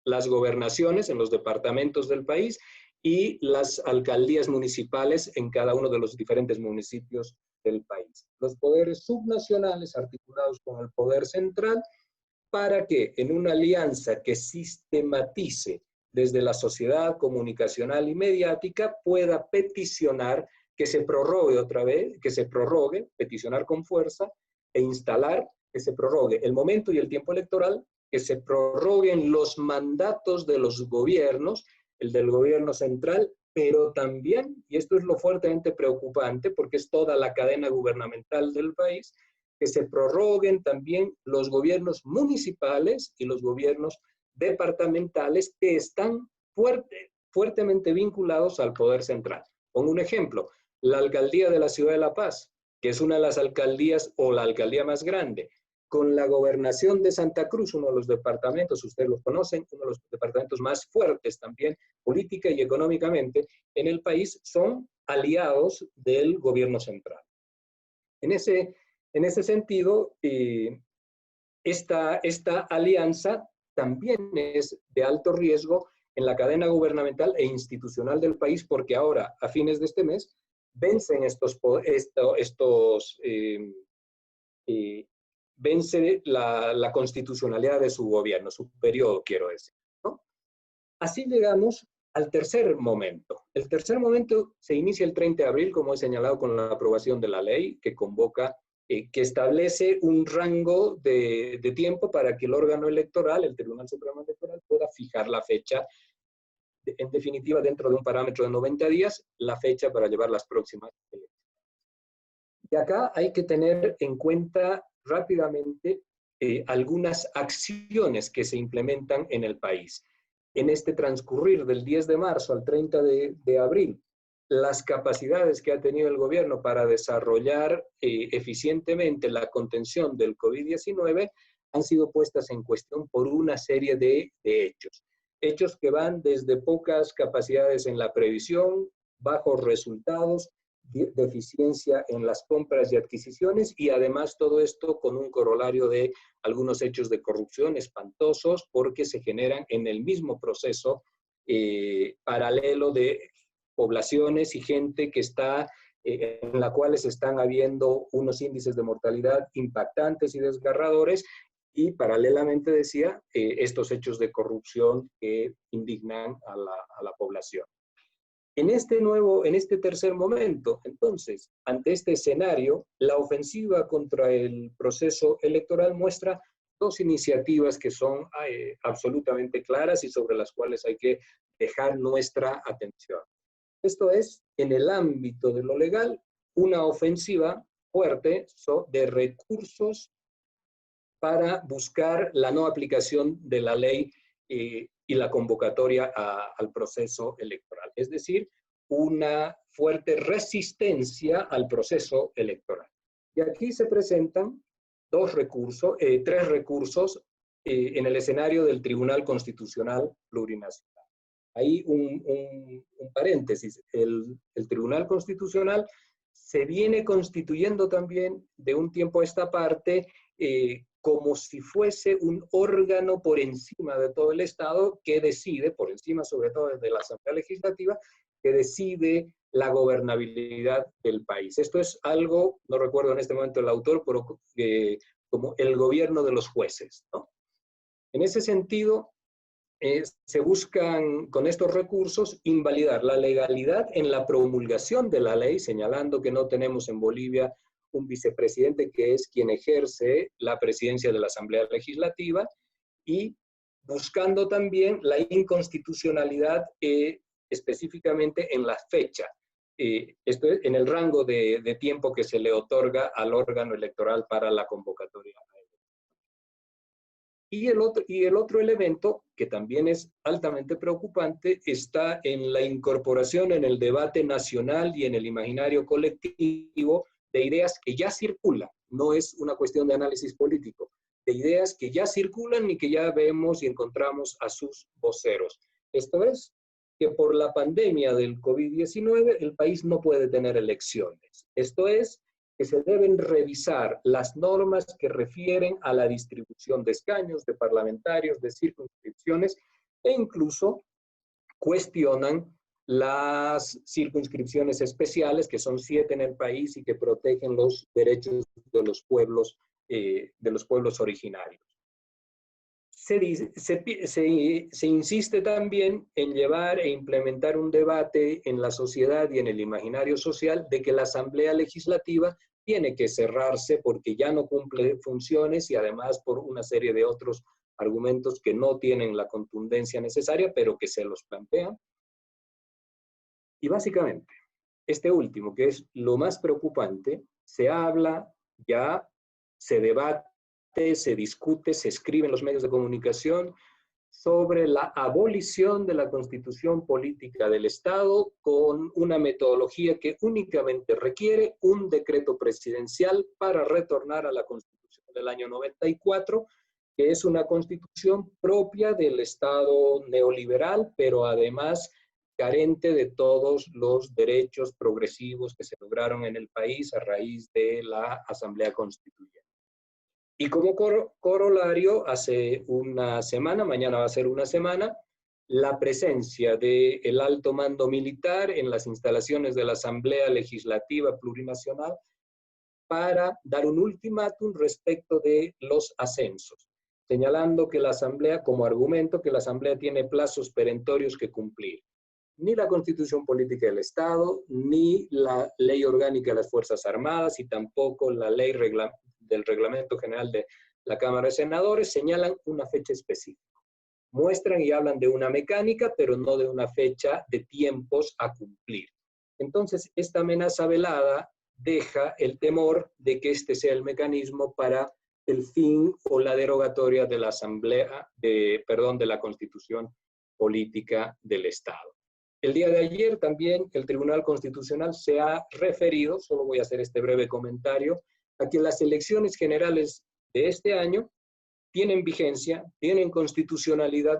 las gobernaciones en los departamentos del país y las alcaldías municipales en cada uno de los diferentes municipios del país. Los poderes subnacionales articulados con el poder central para que en una alianza que sistematice desde la sociedad comunicacional y mediática pueda peticionar que se prorrogue otra vez, peticionar con fuerza e instalar que se prorrogue el momento y el tiempo electoral, que se prorroguen los mandatos de los gobiernos, el del gobierno central, pero también, y esto es lo fuertemente preocupante porque es toda la cadena gubernamental del país, que se prorroguen también los gobiernos municipales y los gobiernos departamentales que están fuertemente vinculados al poder central. Pongo un ejemplo, la alcaldía de la ciudad de La Paz, que es una de las alcaldías o la alcaldía más grande, con la gobernación de Santa Cruz, uno de los departamentos, ustedes los conocen, uno de los departamentos más fuertes también, política y económicamente, en el país, son aliados del gobierno central. En ese sentido, esta alianza también es de alto riesgo en la cadena gubernamental e institucional del país, porque ahora, a fines de este mes, vencen vence la constitucionalidad de su gobierno, su periodo, quiero decir, ¿no? Así llegamos al tercer momento. El tercer momento se inicia el 30 de abril, como he señalado, con la aprobación de la ley que convoca, que establece un rango de tiempo para que el órgano electoral, el Tribunal Supremo Electoral, pueda fijar la fecha, en definitiva, dentro de un parámetro de 90 días, la fecha para llevar las próximas elecciones. Y acá hay que tener en cuenta rápidamente algunas acciones que se implementan en el país. En este transcurrir del 10 de marzo al 30 de abril, las capacidades que ha tenido el gobierno para desarrollar eficientemente la contención del COVID-19 han sido puestas en cuestión por una serie de hechos. Hechos que van desde pocas capacidades en la previsión, bajos resultados, deficiencia en las compras y adquisiciones, y además todo esto con un corolario de algunos hechos de corrupción espantosos porque se generan en el mismo proceso paralelo de poblaciones y gente que está en la cual se están habiendo unos índices de mortalidad impactantes y desgarradores, y paralelamente decía estos hechos de corrupción que indignan a la población. En este tercer momento, entonces, ante este escenario, la ofensiva contra el proceso electoral muestra dos iniciativas que son absolutamente claras y sobre las cuales hay que dejar nuestra atención. Esto es, en el ámbito de lo legal, una ofensiva fuerte de recursos para buscar la no aplicación de la ley y la convocatoria al proceso electoral. Es decir, una fuerte resistencia al proceso electoral. Y aquí se presentan tres recursos en el escenario del Tribunal Constitucional Plurinacional. Ahí un paréntesis, el Tribunal Constitucional se viene constituyendo también de un tiempo a esta parte como si fuese un órgano por encima de todo el Estado que decide, por encima sobre todo de la Asamblea Legislativa, que decide la gobernabilidad del país. Esto es algo, no recuerdo en este momento el autor, pero como el gobierno de los jueces, ¿no? En ese sentido, se buscan con estos recursos invalidar la legalidad en la promulgación de la ley, señalando que no tenemos en Bolivia un vicepresidente que es quien ejerce la presidencia de la Asamblea Legislativa, y buscando también la inconstitucionalidad específicamente en la fecha. Esto es en el rango de tiempo que se le otorga al órgano electoral para la convocatoria. Y el otro elemento, que también es altamente preocupante, está en la incorporación en el debate nacional y en el imaginario colectivo de ideas que ya circulan. No es una cuestión de análisis político, de ideas que ya circulan y que ya vemos y encontramos a sus voceros. Esto es, que por la pandemia del COVID-19 el país no puede tener elecciones. Esto es, que se deben revisar las normas que refieren a la distribución de escaños, de parlamentarios, de circunscripciones, e incluso cuestionan las circunscripciones especiales, que son 7 en el país y que protegen los derechos de los pueblos originarios. Se insiste también en llevar e implementar un debate en la sociedad y en el imaginario social de que la Asamblea Legislativa tiene que cerrarse porque ya no cumple funciones, y además por una serie de otros argumentos que no tienen la contundencia necesaria, pero que se los plantean. Y básicamente, este último, que es lo más preocupante, se habla ya se debate, se discute, se escribe en los medios de comunicación sobre la abolición de la Constitución Política del Estado con una metodología que únicamente requiere un decreto presidencial para retornar a la Constitución del año 94, que es una constitución propia del Estado neoliberal, pero además carente de todos los derechos progresivos que se lograron en el país a raíz de la Asamblea Constituyente. Y como corolario, hace una semana, mañana va a ser una semana, la presencia del alto mando militar en las instalaciones de la Asamblea Legislativa Plurinacional para dar un ultimátum respecto de los ascensos, señalando que la Asamblea, como argumento, que la Asamblea tiene plazos perentorios que cumplir. Ni la Constitución Política del Estado, ni la Ley Orgánica de las Fuerzas Armadas, y tampoco la Ley del Reglamento General de la Cámara de Senadores señalan una fecha específica. Muestran y hablan de una mecánica, pero no de una fecha de tiempos a cumplir. Entonces, esta amenaza velada deja el temor de que este sea el mecanismo para el fin o la derogatoria de la de la Constitución Política del Estado. El día de ayer también el Tribunal Constitucional se ha referido, solo voy a hacer este breve comentario, a que las elecciones generales de este año tienen vigencia, tienen constitucionalidad,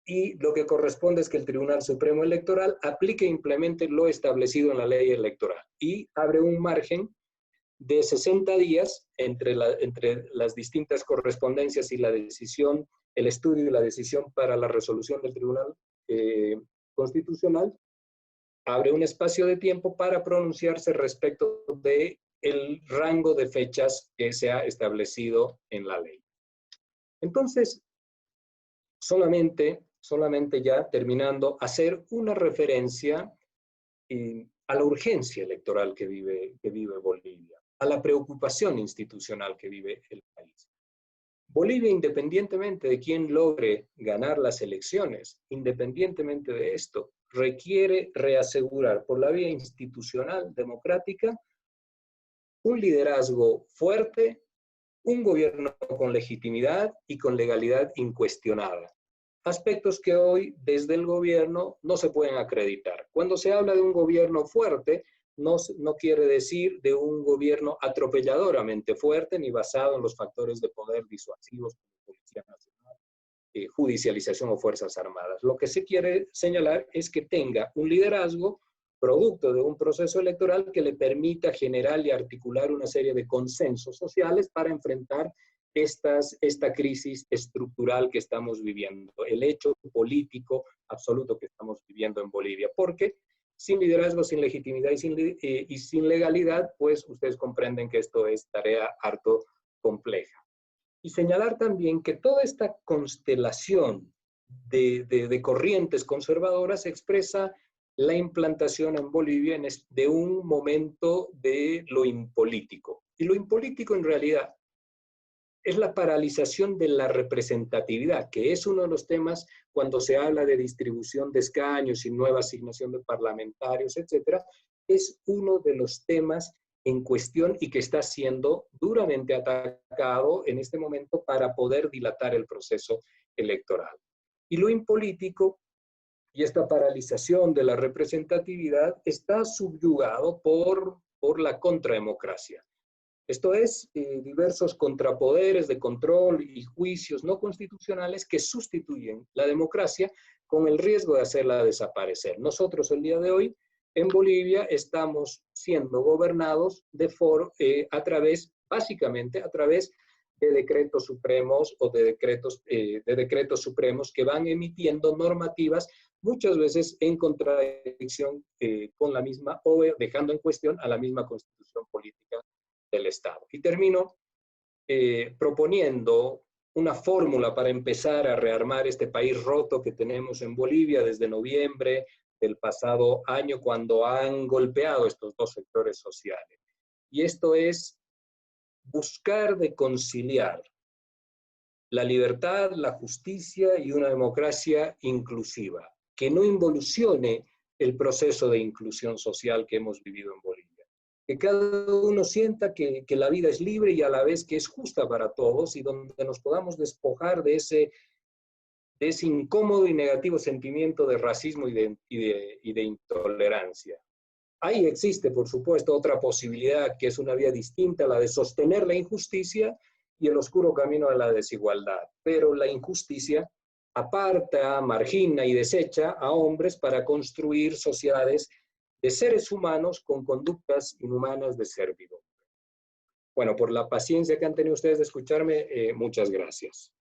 y lo que corresponde es que el Tribunal Supremo Electoral aplique e implemente lo establecido en la ley electoral y abre un margen de 60 días entre las distintas correspondencias y la decisión, el estudio y la decisión para la resolución del Tribunal Constitucional, abre un espacio de tiempo para pronunciarse respecto de el rango de fechas que se ha establecido en la ley. Entonces, solamente ya terminando, hacer una referencia a la urgencia electoral que vive Bolivia, a la preocupación institucional que vive el país. Bolivia, independientemente de quién logre ganar las elecciones, independientemente de esto, requiere reasegurar por la vía institucional democrática un liderazgo fuerte, un gobierno con legitimidad y con legalidad incuestionada. Aspectos que hoy desde el gobierno no se pueden acreditar. Cuando se habla de un gobierno fuerte, no quiere decir de un gobierno atropelladoramente fuerte ni basado en los factores de poder disuasivos como Policía Nacional, judicialización o Fuerzas Armadas. Lo que se quiere señalar es que tenga un liderazgo producto de un proceso electoral que le permita generar y articular una serie de consensos sociales para enfrentar esta crisis estructural que estamos viviendo, el hecho político absoluto que estamos viviendo en Bolivia, porque sin liderazgo, sin legitimidad y sin legalidad, pues ustedes comprenden que esto es tarea harto compleja. Y señalar también que toda esta constelación de corrientes conservadoras expresa la implantación en Bolivia de un momento de lo impolítico. Y lo impolítico en realidad es la paralización de la representatividad, que es uno de los temas cuando se habla de distribución de escaños y nueva asignación de parlamentarios, etcétera, es uno de los temas en cuestión y que está siendo duramente atacado en este momento para poder dilatar el proceso electoral. Y lo impolítico y esta paralización de la representatividad está subyugado por la contrademocracia. Esto es, diversos contrapoderes de control y juicios no constitucionales que sustituyen la democracia con el riesgo de hacerla desaparecer. Nosotros el día de hoy en Bolivia estamos siendo gobernados básicamente a través de decretos supremos o de decretos supremos que van emitiendo normativas muchas veces en contradicción con la misma o dejando en cuestión a la misma constitución política del Estado. Y termino proponiendo una fórmula para empezar a rearmar este país roto que tenemos en Bolivia desde noviembre del pasado año, cuando han golpeado estos dos sectores sociales. Y esto es buscar de conciliar la libertad, la justicia y una democracia inclusiva, que no involucione el proceso de inclusión social que hemos vivido en Bolivia. que cada uno sienta que la vida es libre y a la vez que es justa para todos, y donde nos podamos despojar de ese incómodo y negativo sentimiento de racismo y de intolerancia. Ahí existe, por supuesto, otra posibilidad que es una vía distinta, la de sostener la injusticia y el oscuro camino a la desigualdad. Pero la injusticia aparta, margina y desecha a hombres para construir sociedades de seres humanos con conductas inhumanas de servidumbre. Bueno, por la paciencia que han tenido ustedes de escucharme, muchas gracias.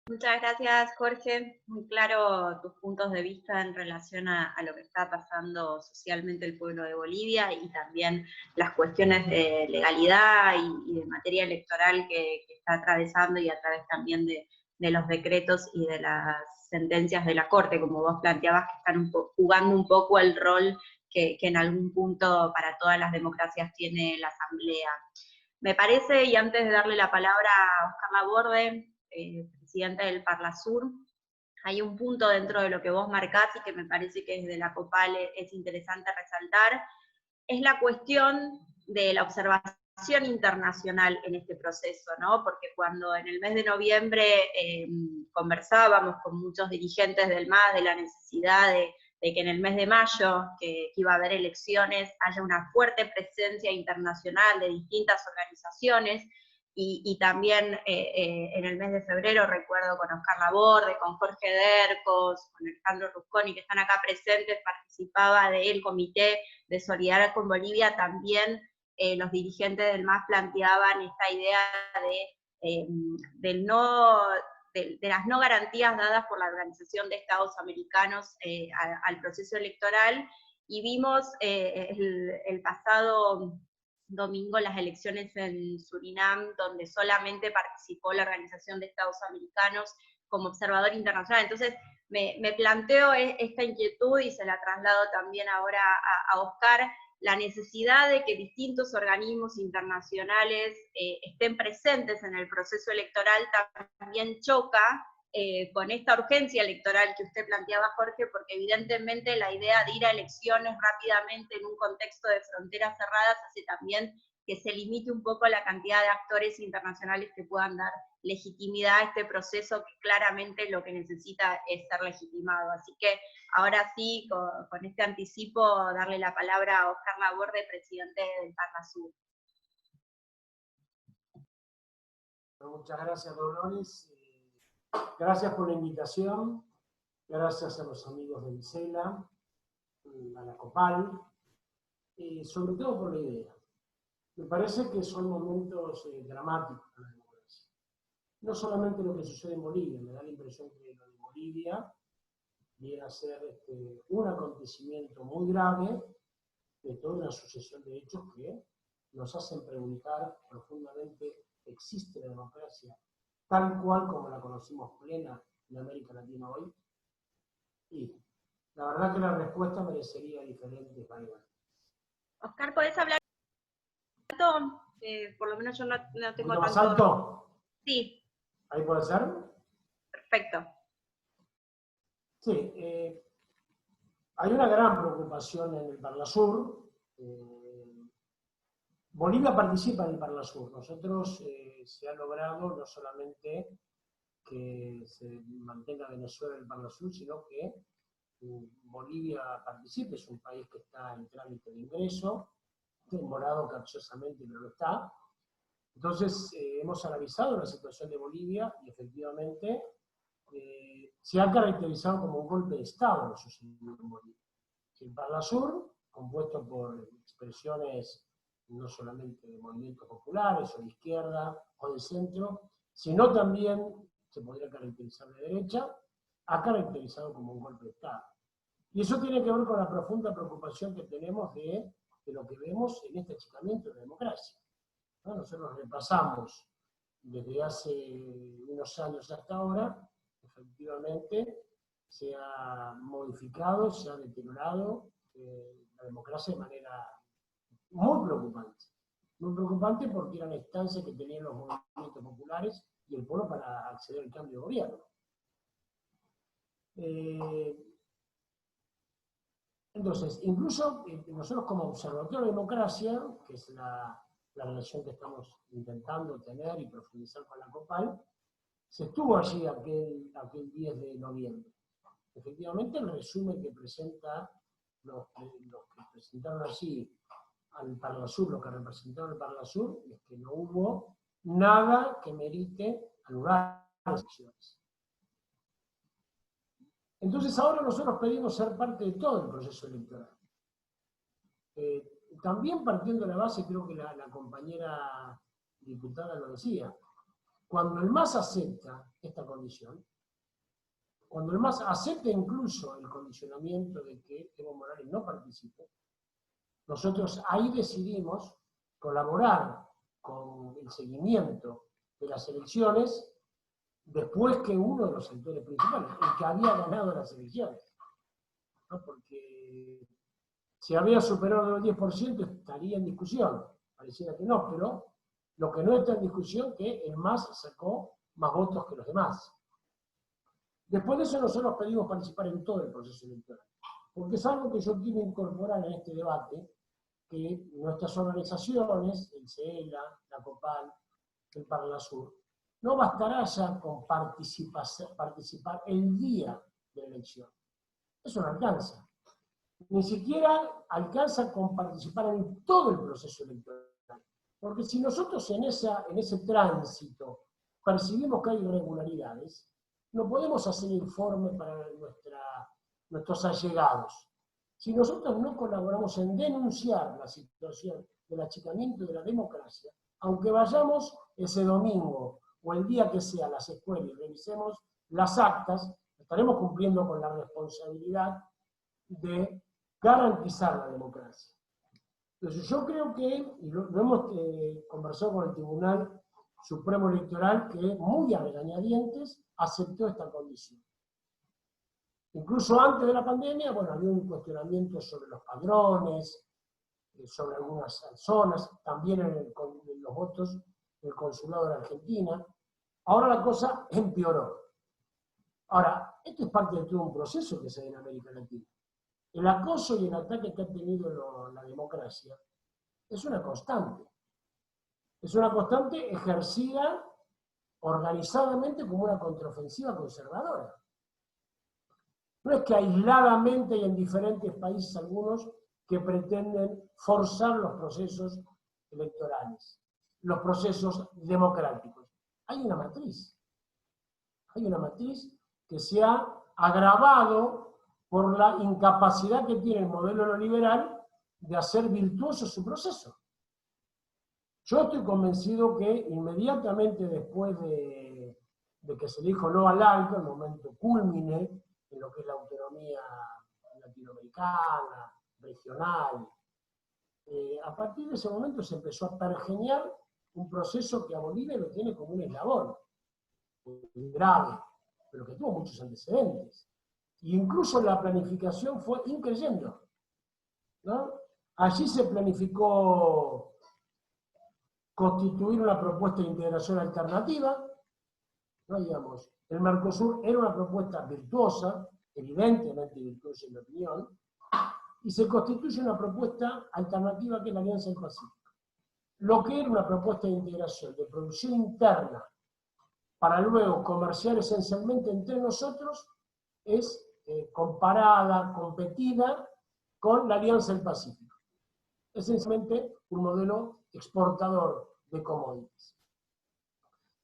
Muchas gracias, Jorge. Muy claro tus puntos de vista en relación a lo que está pasando socialmente el pueblo de Bolivia y también las cuestiones de legalidad y de materia electoral que está atravesando, y a través también de los decretos y de las sentencias de la Corte, como vos planteabas, que están jugando un poco el rol que en algún punto para todas las democracias tiene la Asamblea. Me parece, y antes de darle la palabra a Oscar Laborde, presidente del Parlasur, hay un punto dentro de lo que vos marcás y que me parece que desde la COPAL es interesante resaltar, es la cuestión de la observación internacional en este proceso, ¿no? Porque cuando en el mes de noviembre conversábamos con muchos dirigentes del MAS de la necesidad de que en el mes de mayo, que iba a haber elecciones, haya una fuerte presencia internacional de distintas organizaciones, y también en el mes de febrero, recuerdo con Oscar Laborde, con Jorge Dercos, con Alejandro Rusconi, que están acá presentes, participaba del Comité de Solidaridad con Bolivia, también los dirigentes del MAS planteaban esta idea de las no garantías dadas por la Organización de Estados Americanos al proceso electoral, y vimos el pasado domingo las elecciones en Surinam, donde solamente participó la Organización de Estados Americanos como observador internacional. Entonces, me planteo esta inquietud y se la traslado también ahora a Oscar, la necesidad de que distintos organismos internacionales estén presentes en el proceso electoral también choca con esta urgencia electoral que usted planteaba, Jorge, porque evidentemente la idea de ir a elecciones rápidamente en un contexto de fronteras cerradas hace también que se limite un poco la cantidad de actores internacionales que puedan dar legitimidad a este proceso, que claramente lo que necesita es ser legitimado. Así que ahora sí, con este anticipo, darle la palabra a Oscar Laborde, presidente del Parlasur. Muchas gracias, Dolores. Gracias por la invitación, gracias a los amigos del CELA, a la COPAL, y sobre todo por la idea. Me parece que son momentos dramáticos para la democracia. No solamente lo que sucede en Bolivia, me da la impresión que lo de Bolivia viene a ser un acontecimiento muy grave de toda una sucesión de hechos que nos hacen preguntar profundamente: ¿existe la democracia tal cual como la conocimos plena en América Latina hoy? Y la verdad que la respuesta merecería diferentes variantes. Oscar, ¿podés hablar alto? Por lo menos yo no tengo tanto... ¿Más alto? Sí. ¿Ahí puede ser? Perfecto. Sí, hay una gran preocupación en el Parlasur. Bolivia participa en el Parlasur. Nosotros se ha logrado no solamente que se mantenga Venezuela en el Parlasur, sino que Bolivia participe. Es un país que está en trámite de ingreso, demorado capciosamente, pero lo está. Entonces, hemos analizado la situación de Bolivia y efectivamente se ha caracterizado como un golpe de Estado lo sucedido en Bolivia. El Parlasur, compuesto por expresiones no solamente de movimientos populares o de izquierda o de centro, sino también se podría caracterizar de derecha, ha caracterizado como un golpe de Estado. Y eso tiene que ver con la profunda preocupación que tenemos de lo que vemos en este achicamiento de la democracia. ¿No? Nosotros repasamos desde hace unos años hasta ahora, efectivamente se ha modificado, se ha deteriorado la democracia de manera muy preocupante. Muy preocupante porque era la instancia que tenían los movimientos populares y el pueblo para acceder al cambio de gobierno. Entonces, incluso nosotros como Observatorio de Democracia, que es la relación que estamos intentando tener y profundizar con la COPAL, se estuvo allí aquel 10 de noviembre. Efectivamente, el resumen que presenta los que presentaron allí al Parlasur, los que representaron al Parlasur, es que no hubo nada que merite anular las elecciones. Entonces ahora nosotros pedimos ser parte de todo el proceso electoral. También partiendo de la base, creo que la compañera diputada lo decía, cuando el MAS acepta esta condición, cuando el MAS acepta incluso el condicionamiento de que Evo Morales no participe, nosotros ahí decidimos colaborar con el seguimiento de las elecciones después que uno de los actores principales, el que había ganado las elecciones, ¿no? Porque si había superado el 10% estaría en discusión, pareciera que no, pero lo que no está en discusión es que el MAS sacó más votos que los demás. Después de eso nosotros pedimos participar en todo el proceso electoral, porque es algo que yo quiero incorporar en este debate, que nuestras organizaciones, el CELA, la COPAL, el Parlasur, no bastará ya con participar el día de la elección. Eso no alcanza. Ni siquiera alcanza con participar en todo el proceso electoral. Porque si nosotros en ese tránsito percibimos que hay irregularidades, no podemos hacer informe para nuestros allegados. Si nosotros no colaboramos en denunciar la situación del achicamiento de la democracia, aunque vayamos ese domingo o el día que sea a las escuelas y revisemos las actas, estaremos cumpliendo con la responsabilidad de garantizar la democracia. Entonces yo creo que, y lo hemos conversado con el Tribunal Supremo Electoral, que muy a regañadientes aceptó esta condición. Incluso antes de la pandemia, bueno, había un cuestionamiento sobre los padrones, sobre algunas zonas, también en los votos del Consulado de la Argentina. Ahora la cosa empeoró. Ahora, esto es parte de todo un proceso que se da en América Latina. El acoso y el ataque que ha tenido la democracia es una constante. Es una constante ejercida organizadamente como una contraofensiva conservadora. No es que aisladamente y en diferentes países algunos que pretenden forzar los procesos electorales, los procesos democráticos. Hay una matriz que se ha agravado por la incapacidad que tiene el modelo neoliberal de hacer virtuoso su proceso. Yo estoy convencido que inmediatamente después de que se dijo no al ALCA, el momento cúlmine en lo que es la autonomía latinoamericana, regional, a partir de ese momento se empezó a pergeñar un proceso que a Bolivia lo tiene como un eslabón grave, pero que tuvo muchos antecedentes. E incluso la planificación fue increyendo, ¿no? Allí se planificó constituir una propuesta de integración alternativa, ¿no? Digamos, el Mercosur era una propuesta virtuosa, evidentemente virtuosa en mi opinión, y se constituye una propuesta alternativa que es la Alianza del Pacífico. Lo que era una propuesta de integración, de producción interna, para luego comerciar esencialmente entre nosotros, es comparada, competida con la Alianza del Pacífico. Esencialmente un modelo exportador de commodities.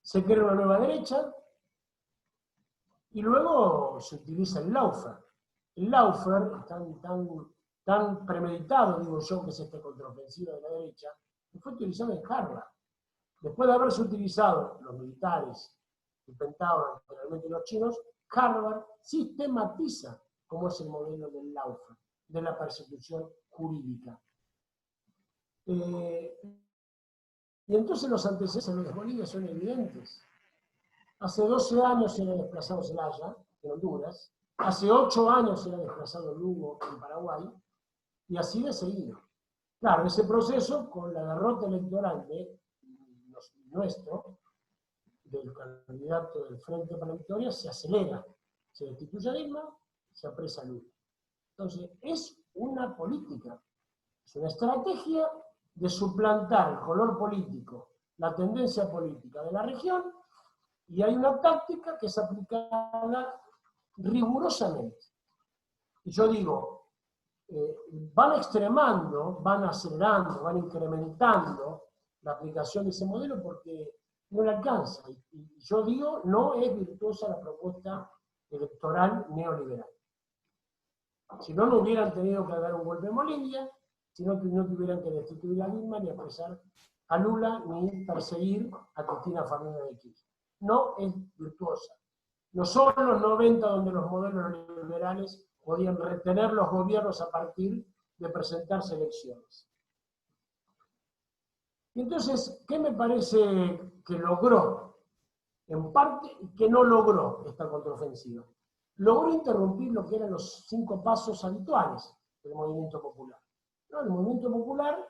Se crea una nueva derecha y luego se utiliza el lawfare. El lawfare, tan premeditado, digo yo, que es esta contraofensiva de la derecha, que fue utilizado en Harvard. Después de haberse utilizado los militares, el Pentágono, generalmente los chinos, Harvard sistematiza cómo es el modelo del lawfare, de la persecución jurídica. Y entonces los antecedentes de Bolivia son evidentes. Hace 12 años se era desplazado Zelaya, en Honduras, hace 8 años se era desplazado Lugo, en Paraguay, y así de seguido. Claro, ese proceso, con la derrota electoral nuestro, del candidato del Frente para la Victoria, se acelera. Se destituye a Dilma, se apresa a Lula. Entonces, es una política, es una estrategia de suplantar el color político, la tendencia política de la región, y hay una táctica que es aplicada rigurosamente. Y yo digo, van extremando, van acelerando, van incrementando la aplicación de ese modelo porque no le alcanza. Y yo digo, no es virtuosa la propuesta electoral neoliberal. Si no, no hubieran tenido que dar un golpe en Bolivia, si no, no tuvieran que destituir a Dilma, ni apresar a Lula, ni perseguir a Cristina Fernández de Kirchner. No es virtuosa. No son los 90 donde los modelos neoliberales podían retener los gobiernos a partir de presentarse elecciones. Y entonces, ¿qué me parece que logró? En parte, que no logró esta contraofensiva. Logró interrumpir lo que eran los 5 pasos habituales del movimiento popular. ¿No? El movimiento popular,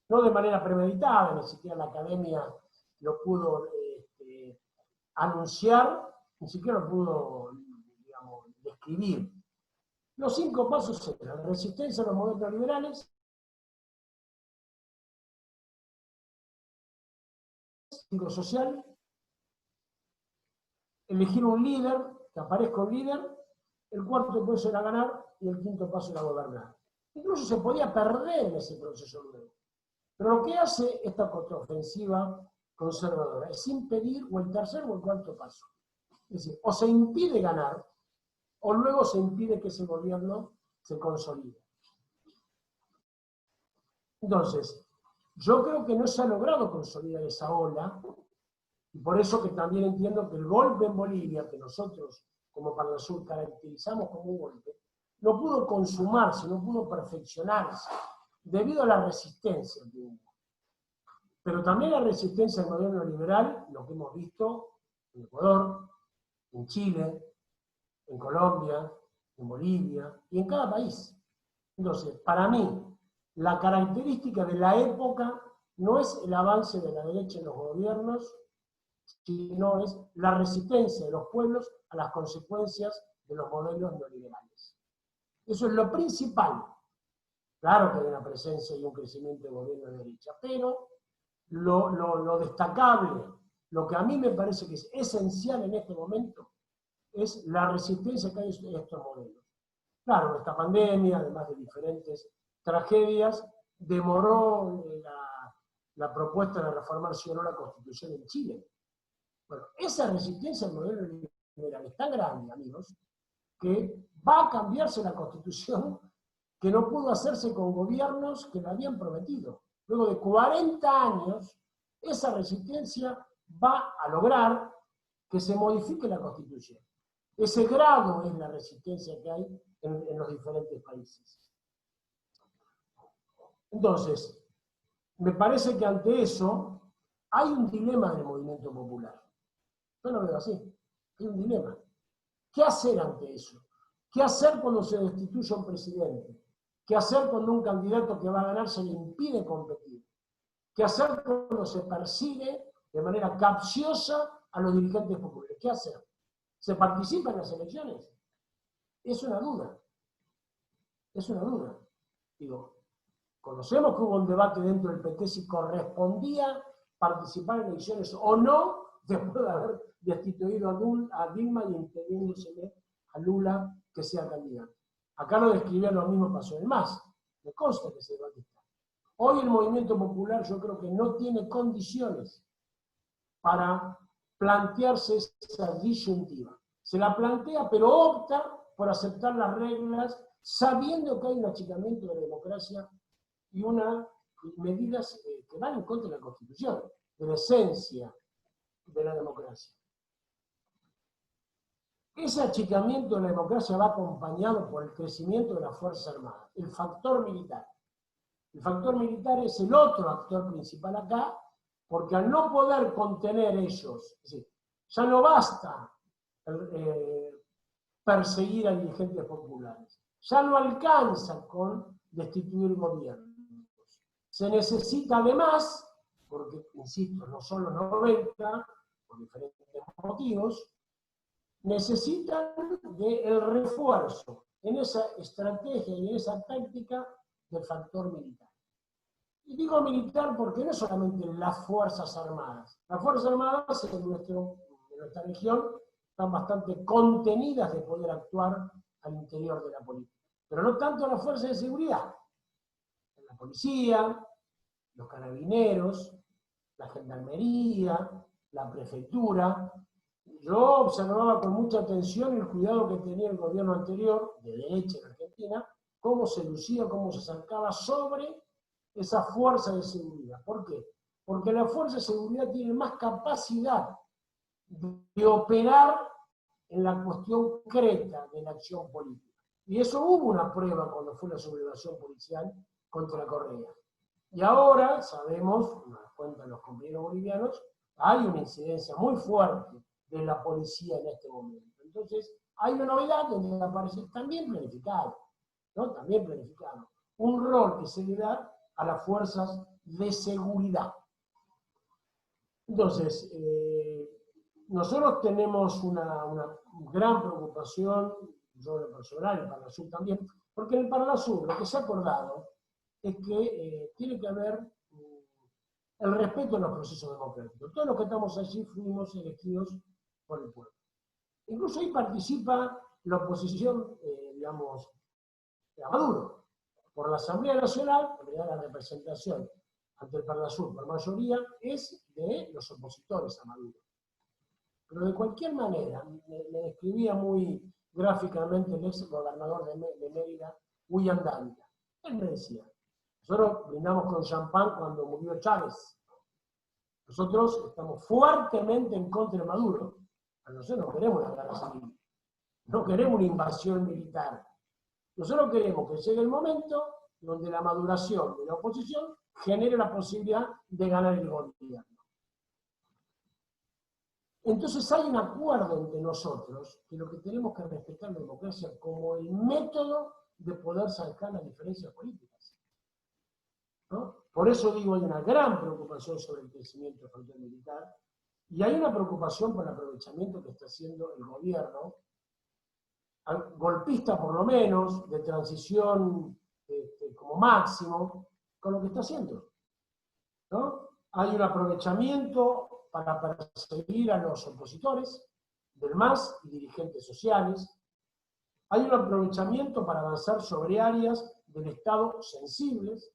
no de manera premeditada, ni siquiera la academia lo pudo anunciar, ni siquiera lo pudo, digamos, describir. Los 5 pasos eran resistencia a los modelos neoliberales, social, elegir un líder, que aparezca un líder, el cuarto paso era ganar y el quinto paso era gobernar. Incluso se podía perder en ese proceso luego. Pero lo que hace esta contraofensiva conservadora es impedir o el tercer o el cuarto paso. Es decir, o se impide ganar, o luego se impide que ese gobierno se consolide. Entonces, yo creo que no se ha logrado consolidar esa ola, y por eso que también entiendo que el golpe en Bolivia, que nosotros como Para el Sur caracterizamos como un golpe, no pudo consumarse, no pudo perfeccionarse, debido a la resistencia que hubo. Pero también la resistencia al gobierno liberal, lo que hemos visto en Ecuador, en Chile, en Colombia, en Bolivia y en cada país. Entonces, para mí, la característica de la época no es el avance de la derecha en los gobiernos, sino es la resistencia de los pueblos a las consecuencias de los modelos neoliberales. Eso es lo principal. Claro que hay una presencia y un crecimiento del gobierno de derecha, pero lo destacable, lo que a mí me parece que es esencial en este momento, es la resistencia que hay a estos modelos. Claro, esta pandemia, además de diferentes tragedias, demoró la propuesta de reformar sí o no la Constitución en Chile. Bueno, esa resistencia al modelo liberal es tan grande, amigos, que va a cambiarse la Constitución que no pudo hacerse con gobiernos que la habían prometido. Luego de 40 años, esa resistencia va a lograr que se modifique la Constitución. Ese grado es la resistencia que hay en los diferentes países. Entonces, me parece que ante eso hay un dilema del movimiento popular. Yo lo veo así, hay un dilema. ¿Qué hacer ante eso? ¿Qué hacer cuando se destituye un presidente? ¿Qué hacer cuando un candidato que va a ganar se le impide competir? ¿Qué hacer cuando se persigue de manera capciosa a los dirigentes populares? ¿Qué hacer? ¿Se participa en las elecciones? Es una duda. Es una duda. Digo, conocemos que hubo un debate dentro del PT si correspondía participar en elecciones o no, después de haber destituido a Dilma y impidiéndosele a Lula que sea candidato. Acá lo describía lo mismo pasó en el MAS. Me consta que ese debate está. Hoy el movimiento popular yo creo que no tiene condiciones para plantearse esa disyuntiva. Se la plantea, pero opta por aceptar las reglas, sabiendo que hay un achicamiento de la democracia y unas medidas que van en contra de la Constitución, de la esencia de la democracia. Ese achicamiento de la democracia va acompañado por el crecimiento de las Fuerzas Armadas, el factor militar. El factor militar es el otro actor principal acá, porque al no poder contener ellos, es decir, ya no basta perseguir a dirigentes populares, ya no alcanza con destituir gobiernos. Se necesita además, porque, insisto, no son los 90, por diferentes motivos, necesitan del refuerzo en esa estrategia y en esa táctica del factor militar. Y digo militar porque no es solamente las Fuerzas Armadas. Las Fuerzas Armadas en nuestra región están bastante contenidas de poder actuar al interior de la política. Pero no tanto las fuerzas de seguridad. La policía, los carabineros, la gendarmería, la prefectura. Yo observaba con mucha atención el cuidado que tenía el gobierno anterior, de derecha en Argentina, cómo se lucía, cómo se sacaba sobre esa fuerza de seguridad. ¿Por qué? Porque la fuerza de seguridad tiene más capacidad de operar en la cuestión concreta de la acción política. Y eso hubo una prueba cuando fue la sublevación policial contra Correa. Y ahora sabemos, nos cuentan los compañeros bolivianos, hay una incidencia muy fuerte de la policía en este momento. Entonces, hay una novedad donde aparece también planificado, ¿no? También planificado. Un rol que se le da a las fuerzas de seguridad. Entonces, nosotros tenemos una gran preocupación, yo en lo personal y para el sur también, porque en el Parlasur lo que se ha acordado es que tiene que haber el respeto a los procesos democráticos. Todos los que estamos allí fuimos elegidos por el pueblo. Incluso ahí participa la oposición, digamos, a Maduro. Por la Asamblea Nacional, en realidad la representación ante el Parlasur por mayoría es de los opositores a Maduro. Pero de cualquier manera, me describía muy gráficamente el ex gobernador de Mérida, William Dávila. Él me decía, nosotros brindamos con champán cuando murió Chávez. Nosotros estamos fuertemente en contra de Maduro. Nosotros no queremos una guerra civil. No queremos una invasión militar. Nosotros queremos que llegue el momento donde la maduración de la oposición genere la posibilidad de ganar el gobierno. Entonces hay un acuerdo entre nosotros que lo que tenemos que respetar la democracia como el método de poder sacar las diferencias políticas, ¿no? Por eso digo, hay una gran preocupación sobre el crecimiento del factor militar y hay una preocupación por el aprovechamiento que está haciendo el gobierno, golpista por lo menos, de transición como máximo, con lo que está haciendo, ¿no? Hay un aprovechamiento para perseguir a los opositores del MAS y dirigentes sociales. Hay un aprovechamiento para avanzar sobre áreas del Estado sensibles.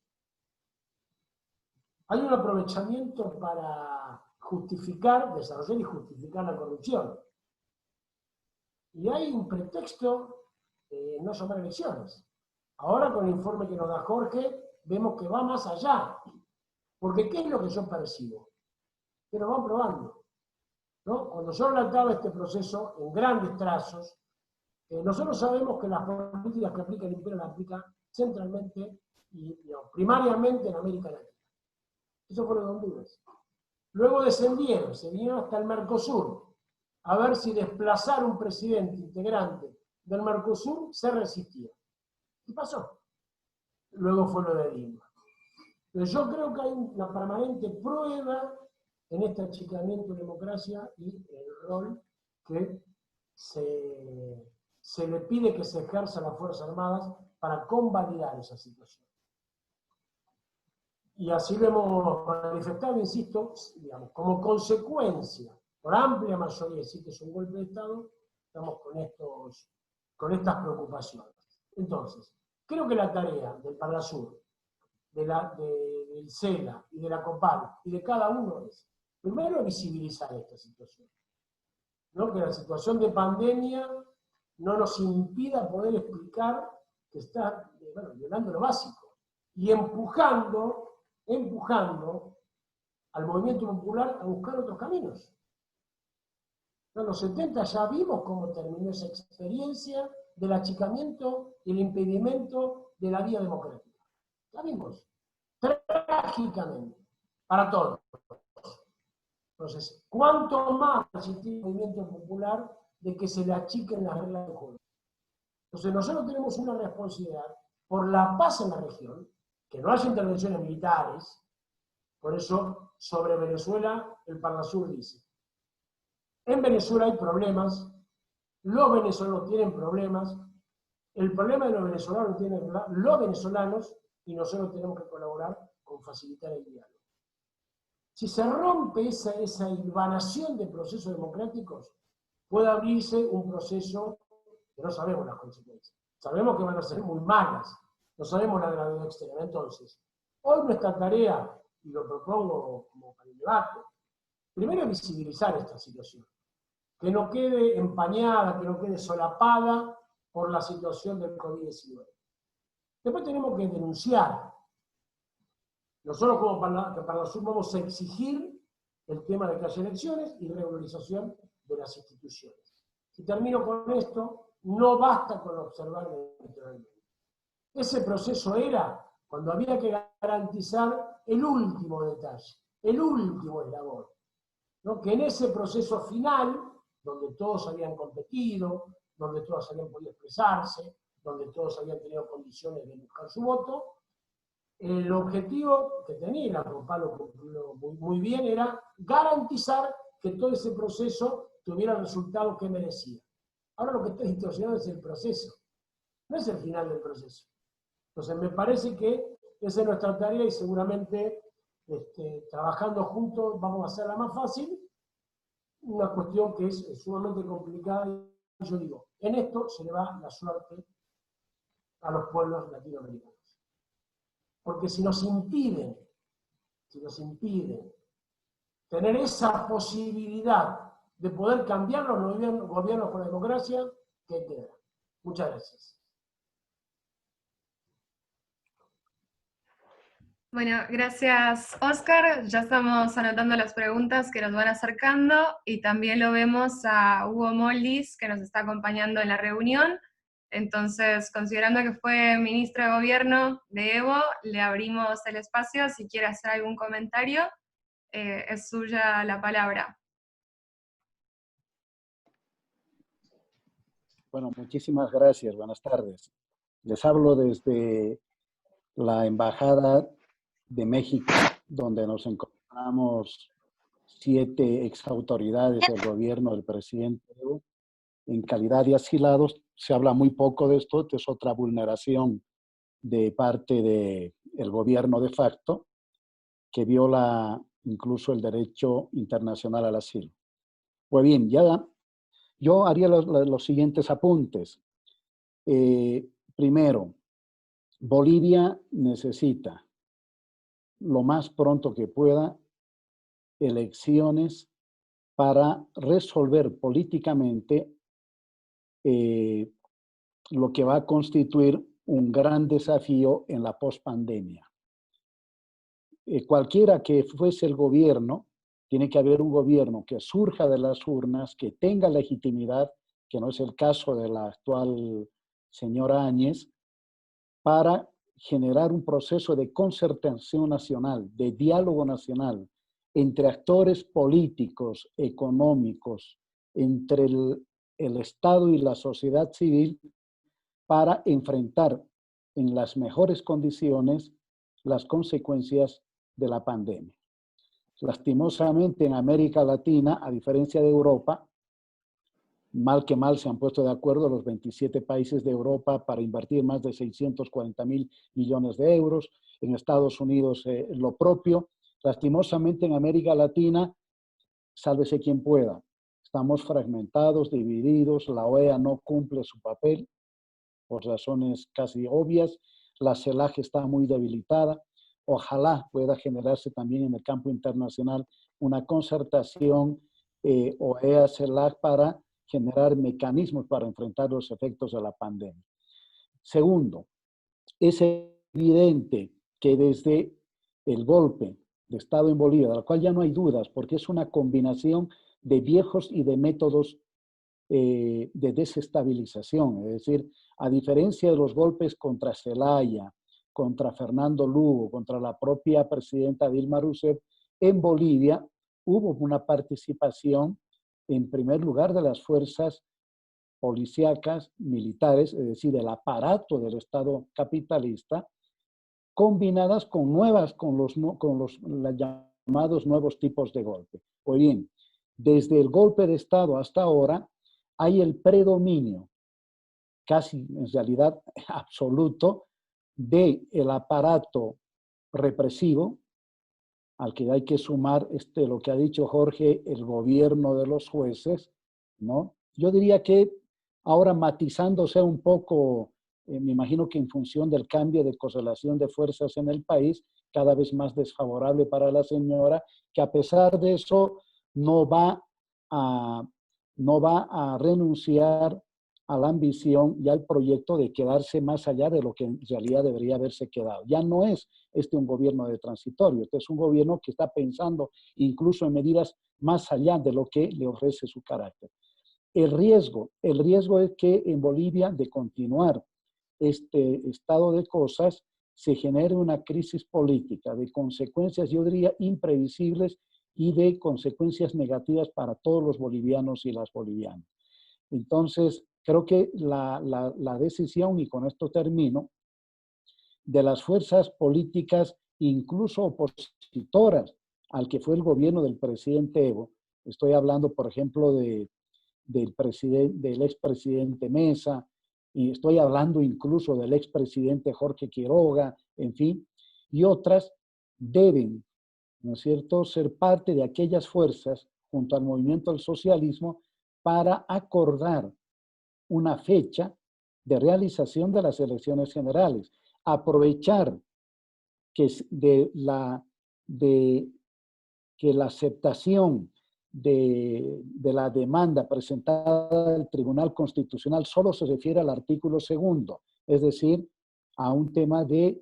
Hay un aprovechamiento para justificar, desarrollar y justificar la corrupción. Y hay un pretexto no llamar elecciones. Ahora con el informe que nos da Jorge, vemos que va más allá. Porque ¿qué es lo que yo percibo? Que nos van probando, ¿no? Cuando yo relataba este proceso en grandes trazos, nosotros sabemos que las políticas que aplica el imperio las aplica centralmente y digamos, primariamente en América Latina. Eso fue lo de Honduras. Luego descendieron, se vinieron hasta el Mercosur, a ver si desplazar un presidente integrante del Mercosur se resistía. Y pasó. Luego fue lo de Lima. Pero yo creo que hay una permanente prueba en este achicamiento de democracia y el rol que se le pide que se ejerza a las Fuerzas Armadas para convalidar esa situación. Y así lo hemos manifestado, insisto, digamos, como consecuencia, por amplia mayoría, si que es un golpe de Estado, estamos con estas preocupaciones. Entonces, creo que la tarea del Parlasur, del CELA y de la COPAL y de cada uno es, primero, visibilizar esta situación, ¿no? Que la situación de pandemia no nos impida poder explicar que está violando lo básico y empujando al movimiento popular a buscar otros caminos. En los 70 ya vimos cómo terminó esa experiencia del achicamiento y el impedimento de la vía democrática. Ya vimos, trágicamente, para todos. Entonces, ¿cuánto más existe el movimiento popular de que se le achiquen las reglas del juego? Entonces, nosotros tenemos una responsabilidad por la paz en la región, que no haya intervenciones militares. Por eso, sobre Venezuela, el Parlasur dice, en Venezuela hay problemas, los venezolanos tienen problemas, El problema de los venezolanos tiene que hablar los venezolanos y nosotros tenemos que colaborar con facilitar el diálogo. Si se rompe esa hilvanación de procesos democráticos, puede abrirse un proceso que no sabemos las consecuencias. Sabemos que van a ser muy malas, no sabemos la gravedad extrema. Entonces, hoy nuestra tarea, y lo propongo como para el debate, primero es visibilizar esta situación, que no quede empañada, que no quede solapada por la situación del COVID-19. Después tenemos que denunciar. Nosotros como Parlasur vamos a exigir el tema de que haya elecciones y regularización de las instituciones. Si termino con esto, no basta con observar electoralmente. Ese proceso era cuando había que garantizar el último detalle, el último eslabón, ¿no? Que en ese proceso final, donde todos habían competido, donde todos habían podido expresarse, donde todos habían tenido condiciones de buscar su voto, el objetivo que tenía, la Copa lo cumplió muy bien, era garantizar que todo ese proceso tuviera el resultado que merecía. Ahora lo que está distorsionado es el proceso, no es el final del proceso. Entonces me parece que esa es nuestra tarea y seguramente trabajando juntos vamos a hacerla más fácil. Una cuestión que es sumamente complicada y yo digo, en esto se le va la suerte a los pueblos latinoamericanos. Porque si nos impiden tener esa posibilidad de poder cambiar los gobiernos con la democracia, ¿qué queda? Muchas gracias. Bueno, gracias, Oscar. Ya estamos anotando las preguntas que nos van acercando y también lo vemos a Hugo Moldis, que nos está acompañando en la reunión. Entonces, considerando que fue ministro de Gobierno de Evo, le abrimos el espacio. Si quiere hacer algún comentario, es suya la palabra. Bueno, muchísimas gracias. Buenas tardes. Les hablo desde la Embajada de México, donde nos encontramos 7 exautoridades del gobierno del presidente Evo en calidad de asilados. Se habla muy poco de esto, que es otra vulneración de parte del gobierno de facto, que viola incluso el derecho internacional al asilo. Pues bien, ya yo haría los siguientes apuntes. Primero, Bolivia necesita lo más pronto que pueda elecciones para resolver políticamente lo que va a constituir un gran desafío en la pospandemia. Cualquiera que fuese el gobierno, tiene que haber un gobierno que surja de las urnas, que tenga legitimidad, que no es el caso de la actual señora Áñez, para generar un proceso de concertación nacional, de diálogo nacional, entre actores políticos, económicos, entre el Estado y la sociedad civil, para enfrentar en las mejores condiciones las consecuencias de la pandemia. Lastimosamente en América Latina, a diferencia de Europa, mal que mal se han puesto de acuerdo los 27 países de Europa para invertir más de 640.000 millones de euros. En Estados Unidos lo propio. Lastimosamente en América Latina, sálvese quien pueda. Estamos fragmentados, divididos, la OEA no cumple su papel por razones casi obvias, la CELAC está muy debilitada. Ojalá pueda generarse también en el campo internacional una concertación OEA-CELAC para generar mecanismos para enfrentar los efectos de la pandemia. Segundo, es evidente que desde el golpe de Estado en Bolivia, del cual ya no hay dudas, porque es una combinación de viejos y de métodos de desestabilización, es decir, a diferencia de los golpes contra Zelaya, contra Fernando Lugo, contra la propia presidenta Dilma Rousseff, en Bolivia hubo una participación, en primer lugar, de las fuerzas policíacas, militares, es decir, del aparato del Estado capitalista, combinadas con los llamados nuevos tipos de golpe. Pues bien, desde el golpe de Estado hasta ahora, hay el predominio casi en realidad absoluto del aparato represivo, al que hay que sumar lo que ha dicho Jorge, el gobierno de los jueces, ¿no? Yo diría que ahora matizándose un poco, me imagino que en función del cambio de correlación de fuerzas en el país, cada vez más desfavorable para la señora, que a pesar de eso no va a renunciar a la ambición y al proyecto de quedarse más allá de lo que en realidad debería haberse quedado. Ya no es un gobierno de transitorio, este es un gobierno que está pensando incluso en medidas más allá de lo que le ofrece su carácter. El riesgo es que en Bolivia, de continuar este estado de cosas, se genere una crisis política de consecuencias, yo diría, imprevisibles y de consecuencias negativas para todos los bolivianos y las bolivianas. Entonces, creo que la decisión, y con esto termino, de las fuerzas políticas, incluso opositoras al que fue el gobierno del presidente Evo, estoy hablando, por ejemplo, del expresidente Mesa, y estoy hablando incluso del expresidente Jorge Quiroga, en fin, y otras deben, ¿no es cierto?, ser parte de aquellas fuerzas, junto al movimiento del socialismo, para acordar una fecha de realización de las elecciones generales. Aprovechar que la aceptación de la demanda presentada al Tribunal Constitucional solo se refiere al artículo 2, es decir, a un tema de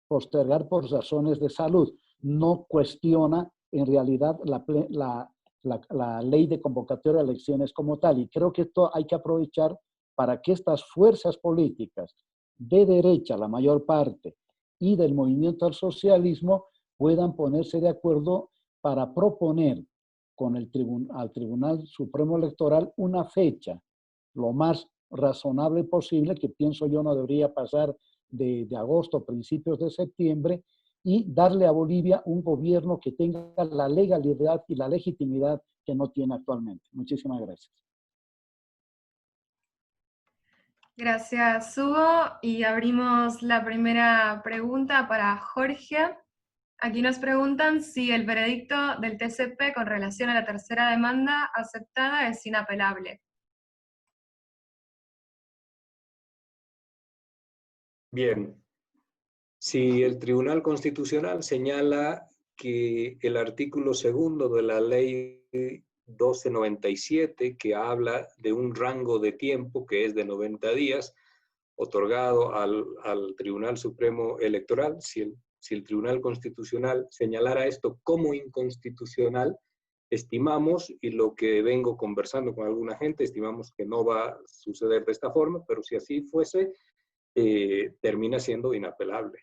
postergar por razones de salud. No cuestiona en realidad la ley de convocatoria de elecciones como tal. Y creo que esto hay que aprovechar para que estas fuerzas políticas de derecha, la mayor parte, y del movimiento al socialismo puedan ponerse de acuerdo para proponer al Tribunal Supremo Electoral una fecha lo más razonable posible, que pienso yo no debería pasar de agosto, principios de septiembre, y darle a Bolivia un gobierno que tenga la legalidad y la legitimidad que no tiene actualmente. Muchísimas gracias. Gracias, Hugo. Y abrimos la primera pregunta para Jorge. Aquí nos preguntan si el veredicto del TCP con relación a la tercera demanda aceptada es inapelable. Bien, si el Tribunal Constitucional señala que el artículo 2 de la ley 1297, que habla de un rango de tiempo que es de 90 días, otorgado al Tribunal Supremo Electoral, si el Tribunal Constitucional señalara esto como inconstitucional, estimamos, y lo que vengo conversando con alguna gente, estimamos que no va a suceder de esta forma, pero si así fuese, termina siendo inapelable,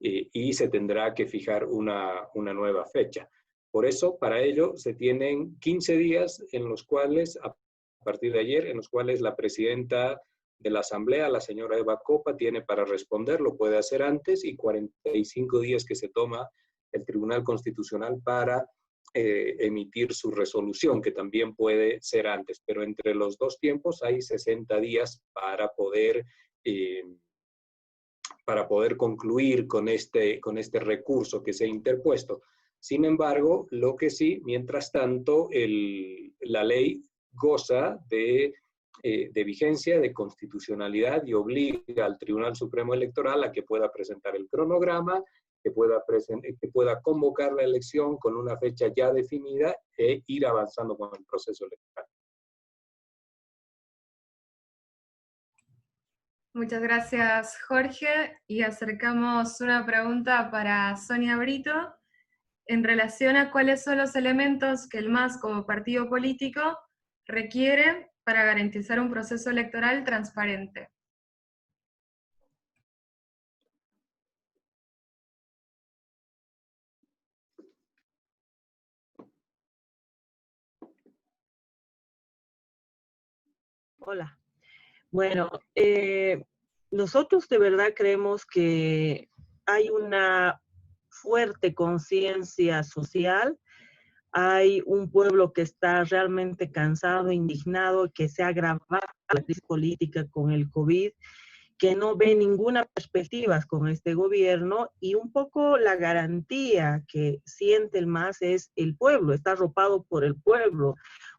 y se tendrá que fijar una nueva fecha. Por eso, para ello, se tienen 15 días en los cuales, a partir de ayer, en los cuales la presidenta de la Asamblea, la señora Eva Copa, tiene para responder, lo puede hacer antes, y 45 días que se toma el Tribunal Constitucional para emitir su resolución, que también puede ser antes, pero entre los dos tiempos hay 60 días para poder concluir con este recurso que se ha interpuesto. Sin embargo, lo que sí, mientras tanto, la ley goza de vigencia, de constitucionalidad, y obliga al Tribunal Supremo Electoral a que pueda presentar el cronograma, que pueda convocar la elección con una fecha ya definida e ir avanzando con el proceso electoral. Muchas gracias, Jorge. Y acercamos una pregunta para Sonia Brito en relación a cuáles son los elementos que el MAS como partido político requiere para garantizar un proceso electoral transparente. Hola. Bueno, nosotros de verdad creemos que hay una fuerte conciencia social, hay un pueblo que está realmente cansado, indignado, que se ha agravado la crisis política con el COVID, que no ve ninguna perspectiva con este gobierno, y un poco la garantía que siente el MAS es el pueblo, está arropado por el pueblo,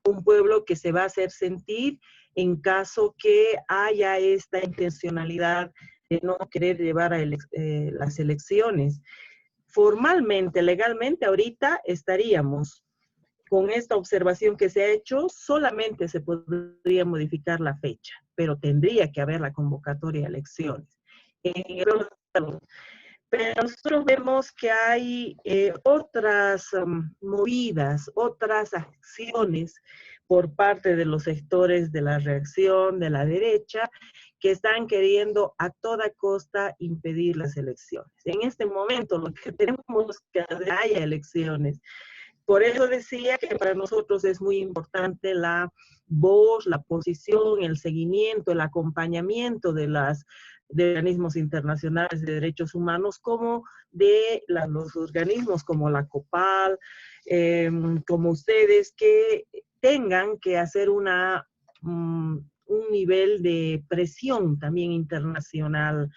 un pueblo que se va a hacer sentir en caso que haya esta intencionalidad de no querer llevar a las elecciones. Formalmente, legalmente, ahorita estaríamos con esta observación que se ha hecho, solamente se podría modificar la fecha, pero tendría que haber la convocatoria de elecciones. Pero nosotros vemos que hay otras movidas, otras acciones por parte de los sectores de la reacción, de la derecha, que están queriendo a toda costa impedir las elecciones. En este momento lo que tenemos que haya elecciones. Por eso decía que para nosotros es muy importante la voz, la posición, el seguimiento, el acompañamiento de organismos internacionales de derechos humanos, como de los organismos como la COPAL, como ustedes, que tengan que hacer un nivel de presión también internacional.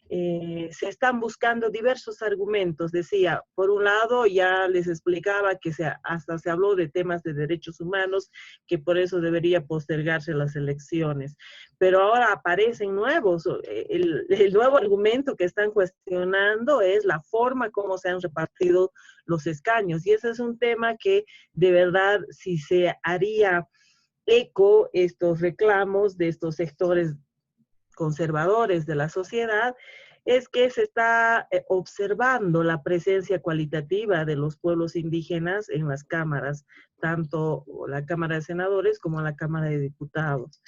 Se están buscando diversos argumentos. Decía, por un lado, ya les explicaba que hasta se habló de temas de derechos humanos, que por eso debería postergarse las elecciones. Pero ahora aparecen nuevos. El nuevo argumento que están cuestionando es la forma como se han repartido los escaños. Y ese es un tema que, de verdad, si se haría eco estos reclamos de estos sectores conservadores de la sociedad, es que se está observando la presencia cualitativa de los pueblos indígenas en las cámaras, tanto la Cámara de Senadores como la Cámara de Diputados.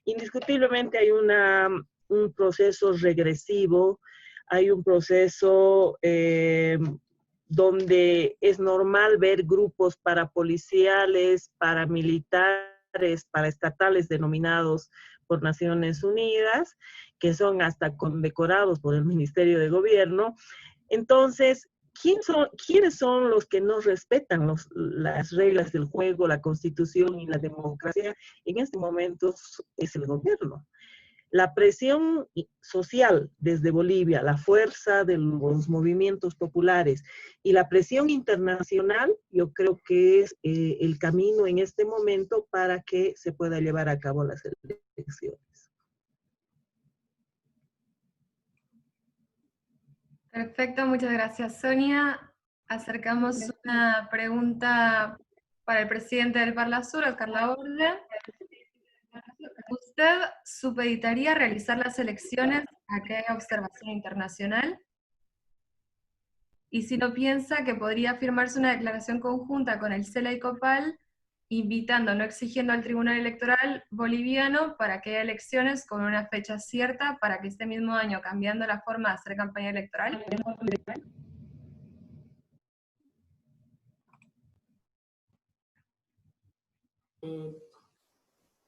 Indiscutiblemente hay un proceso regresivo, hay un proceso donde es normal ver grupos parapoliciales, paramilitares, paraestatales denominados por Naciones Unidas, que son hasta condecorados por el Ministerio de Gobierno. Entonces, ¿quiénes son los que no respetan las reglas del juego, la Constitución y la democracia? En este momento es el gobierno. La presión social desde Bolivia, la fuerza de los movimientos populares y la presión internacional, yo creo que es el camino en este momento para que se pueda llevar a cabo las elecciones. Perfecto, muchas gracias, Sonia. Acercamos una pregunta para el presidente del Parlasur, Oscar Laborde. ¿Usted supeditaría realizar las elecciones a que haya observación internacional? Y si no piensa que podría firmarse una declaración conjunta con el CELA y COPAL, invitando, no exigiendo al Tribunal Electoral boliviano para que haya elecciones con una fecha cierta para que este mismo año, cambiando la forma de hacer campaña electoral?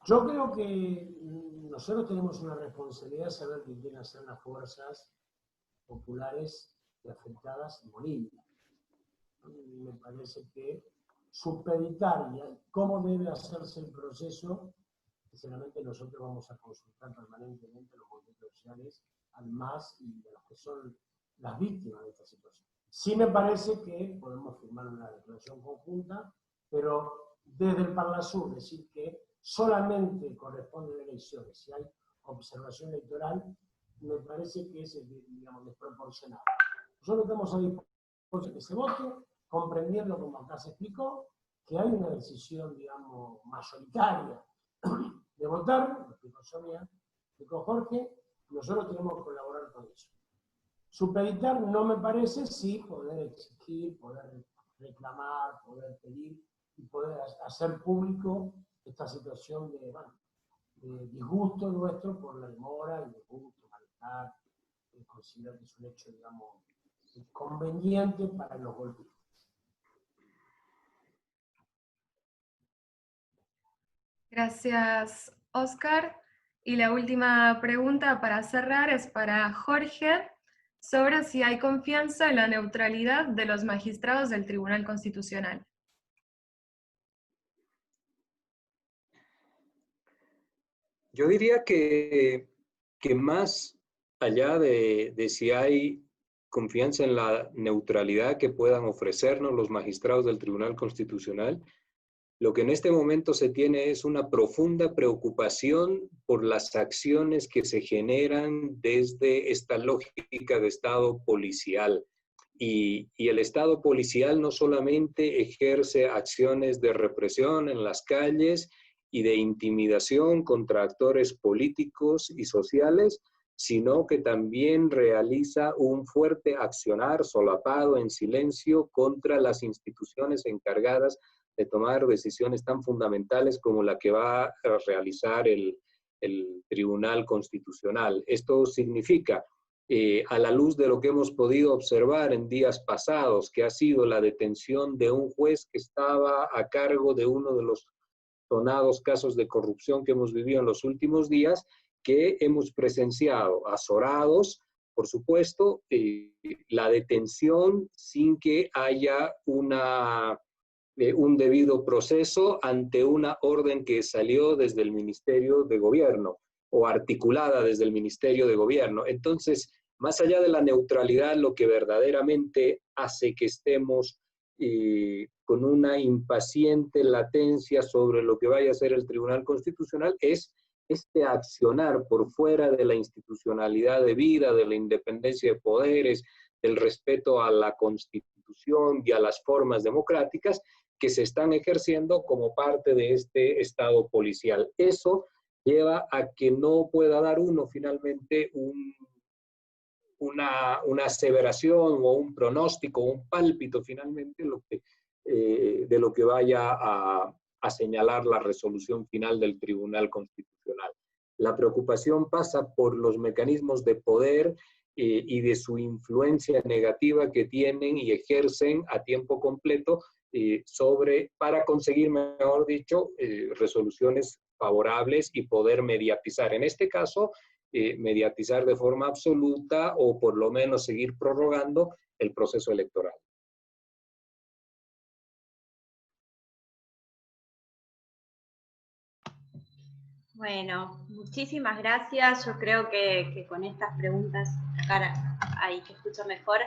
Yo creo que nosotros tenemos una responsabilidad de saber qué quieren hacer las fuerzas populares y afectadas en Bolivia. Me parece que supeditar cómo debe hacerse el proceso, sinceramente nosotros vamos a consultar permanentemente los movimientos sociales, al MAS y a los que son las víctimas de esta situación. Sí me parece que podemos firmar una declaración conjunta, pero desde el Parlasur decir que solamente corresponden elecciones si hay observación electoral, me parece que es, digamos, desproporcionado. Nosotros estamos a disposición de que se vote, comprendiendo, como acá se explicó, que hay una decisión, digamos, mayoritaria de votar, lo explicó Sonia, lo explicó Jorge, nosotros tenemos que colaborar con eso. Supeditar no me parece, sí, poder exigir, poder reclamar, poder pedir y poder hacer público esta situación de disgusto nuestro por la demora, y disgusto, malestar, considerar que es un hecho, digamos, conveniente para los golpistas. Gracias, Oscar. Y la última pregunta para cerrar es para Jorge, sobre si hay confianza en la neutralidad de los magistrados del Tribunal Constitucional. Yo diría que más allá de si hay confianza en la neutralidad que puedan ofrecernos los magistrados del Tribunal Constitucional, lo que en este momento se tiene es una profunda preocupación por las acciones que se generan desde esta lógica de Estado policial. Y el Estado policial no solamente ejerce acciones de represión en las calles y de intimidación contra actores políticos y sociales, sino que también realiza un fuerte accionar solapado en silencio contra las instituciones encargadas de tomar decisiones tan fundamentales como la que va a realizar el Tribunal Constitucional. Esto significa, a la luz de lo que hemos podido observar en días pasados, que ha sido la detención de un juez que estaba a cargo de uno de los sonados casos de corrupción que hemos vivido en los últimos días, que hemos presenciado azorados, por supuesto, la detención sin que haya un debido proceso ante una orden que salió desde el Ministerio de Gobierno o articulada desde el Ministerio de Gobierno. Entonces, más allá de la neutralidad, lo que verdaderamente hace que estemos con una impaciente latencia sobre lo que vaya a ser el Tribunal Constitucional es este accionar por fuera de la institucionalidad debida, de la independencia de poderes, del respeto a la Constitución y a las formas democráticas que se están ejerciendo como parte de este Estado policial. Eso lleva a que no pueda dar uno finalmente una aseveración o un pronóstico, un pálpito finalmente de lo que vaya a señalar la resolución final del Tribunal Constitucional. La preocupación pasa por los mecanismos de poder y de su influencia negativa que tienen y ejercen a tiempo completo para conseguir, mejor dicho, resoluciones favorables y poder mediatizar. En este caso, mediatizar de forma absoluta o por lo menos seguir prorrogando el proceso electoral. Bueno, muchísimas gracias. Yo creo que con estas preguntas, ahí que escucho mejor,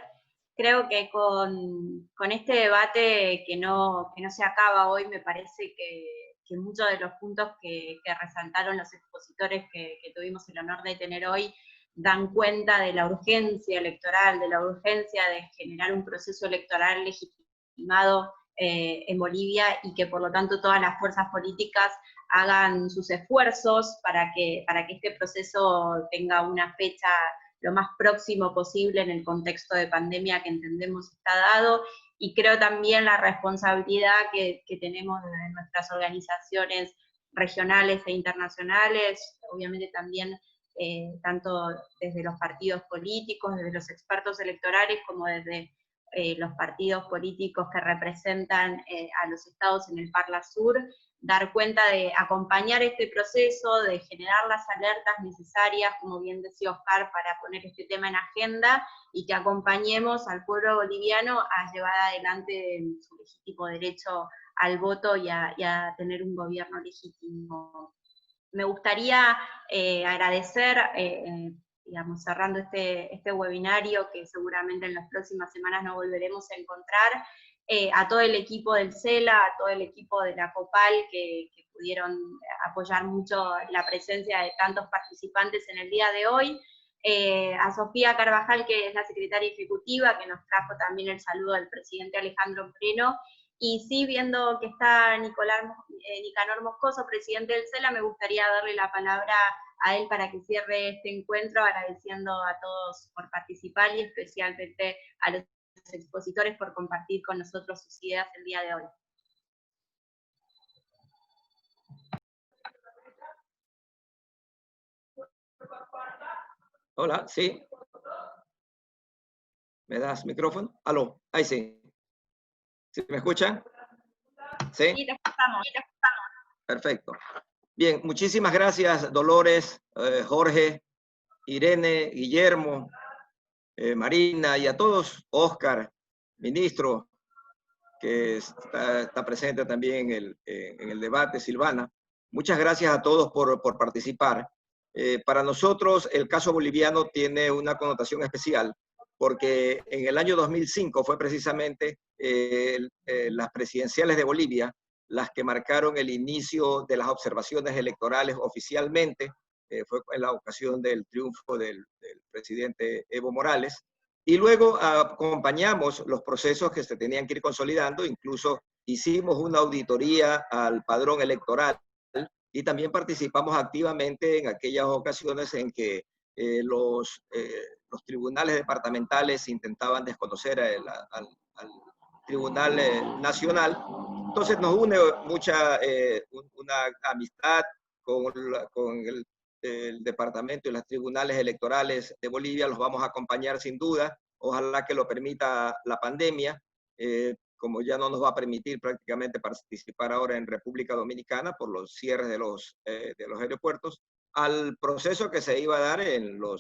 creo que con este debate que no se acaba hoy, me parece que muchos de los puntos que resaltaron los expositores que tuvimos el honor de tener hoy dan cuenta de la urgencia electoral, de la urgencia de generar un proceso electoral legitimado en Bolivia y que por lo tanto todas las fuerzas políticas hagan sus esfuerzos para que este proceso tenga una fecha lo más próximo posible en el contexto de pandemia que entendemos está dado, y creo también la responsabilidad que tenemos desde nuestras organizaciones regionales e internacionales, obviamente también tanto desde los partidos políticos, desde los expertos electorales, como desde los partidos políticos que representan a los estados en el Parlasur, dar cuenta de acompañar este proceso, de generar las alertas necesarias, como bien decía Oscar, para poner este tema en agenda, y que acompañemos al pueblo boliviano a llevar adelante su legítimo derecho al voto y a tener un gobierno legítimo. Me gustaría agradecer, digamos, cerrando este webinario, que seguramente en las próximas semanas nos volveremos a encontrar, a todo el equipo del CELA, a todo el equipo de la COPAL, que pudieron apoyar mucho la presencia de tantos participantes en el día de hoy, a Sofía Carvajal, que es la secretaria ejecutiva, que nos trajo también el saludo del presidente Alejandro Moreno, y sí, viendo que está Nicanor Moscoso, presidente del CELA, me gustaría darle la palabra a él para que cierre este encuentro, agradeciendo a todos por participar y especialmente a los expositores por compartir con nosotros sus ideas el día de hoy. Hola, sí. ¿Me das micrófono? Aló, ahí sí. ¿Sí me escuchan? ¿Sí? Sí, te escuchamos. Perfecto. Bien, muchísimas gracias, Dolores, Jorge, Irene, Guillermo, Marina, y a todos, Oscar, ministro, que está presente también en el debate, Silvana. Muchas gracias a todos por participar. Para nosotros el caso boliviano tiene una connotación especial porque en el año 2005 fue precisamente las presidenciales de Bolivia las que marcaron el inicio de las observaciones electorales oficialmente. Fue en la ocasión del triunfo del presidente Evo Morales. Y luego acompañamos los procesos que se tenían que ir consolidando, incluso hicimos una auditoría al padrón electoral y también participamos activamente en aquellas ocasiones en que los tribunales departamentales intentaban desconocer al Tribunal Nacional. Entonces nos une una amistad con el departamento y los tribunales electorales de Bolivia. Los vamos a acompañar sin duda. Ojalá que lo permita la pandemia. Como ya no nos va a permitir prácticamente participar ahora en República Dominicana por los cierres de los aeropuertos, al proceso que se iba a dar en la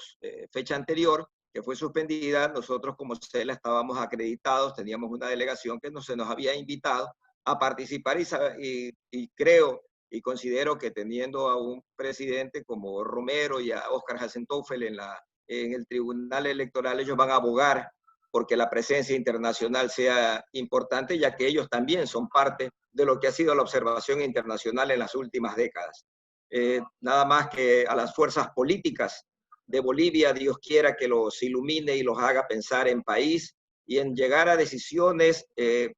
fecha anterior, que fue suspendida. Nosotros como CELA estábamos acreditados, teníamos una delegación que se nos había invitado a participar y creo y considero que teniendo a un presidente como Romero y a Óscar Hasentoffel en el Tribunal Electoral, ellos van a abogar porque la presencia internacional sea importante, ya que ellos también son parte de lo que ha sido la observación internacional en las últimas décadas. Nada más que a las fuerzas políticas de Bolivia, Dios quiera que los ilumine y los haga pensar en país y en llegar a decisiones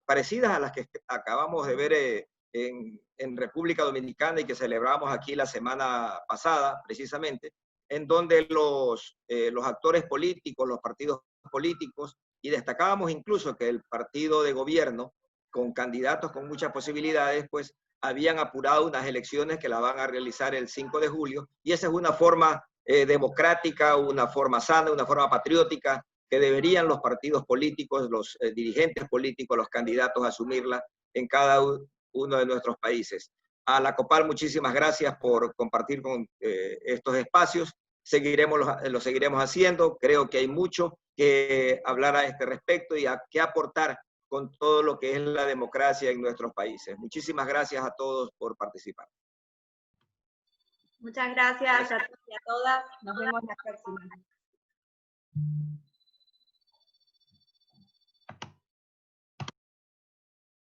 parecidas a las que acabamos de ver en República Dominicana y que celebramos aquí la semana pasada, precisamente, en donde los actores políticos, los partidos políticos, y destacábamos incluso que el partido de gobierno, con candidatos con muchas posibilidades, pues habían apurado unas elecciones que las van a realizar el 5 de julio, y esa es una forma democrática, una forma sana, una forma patriótica, que deberían los partidos políticos, los dirigentes políticos, los candidatos asumirla en cada uno de nuestros países. A la COPAL, muchísimas gracias por compartir con estos espacios. Lo seguiremos haciendo. Creo que hay mucho que hablar a este respecto y que aportar con todo lo que es la democracia en nuestros países. Muchísimas gracias a todos por participar. Muchas gracias a todos y a todas. Nos vemos la próxima.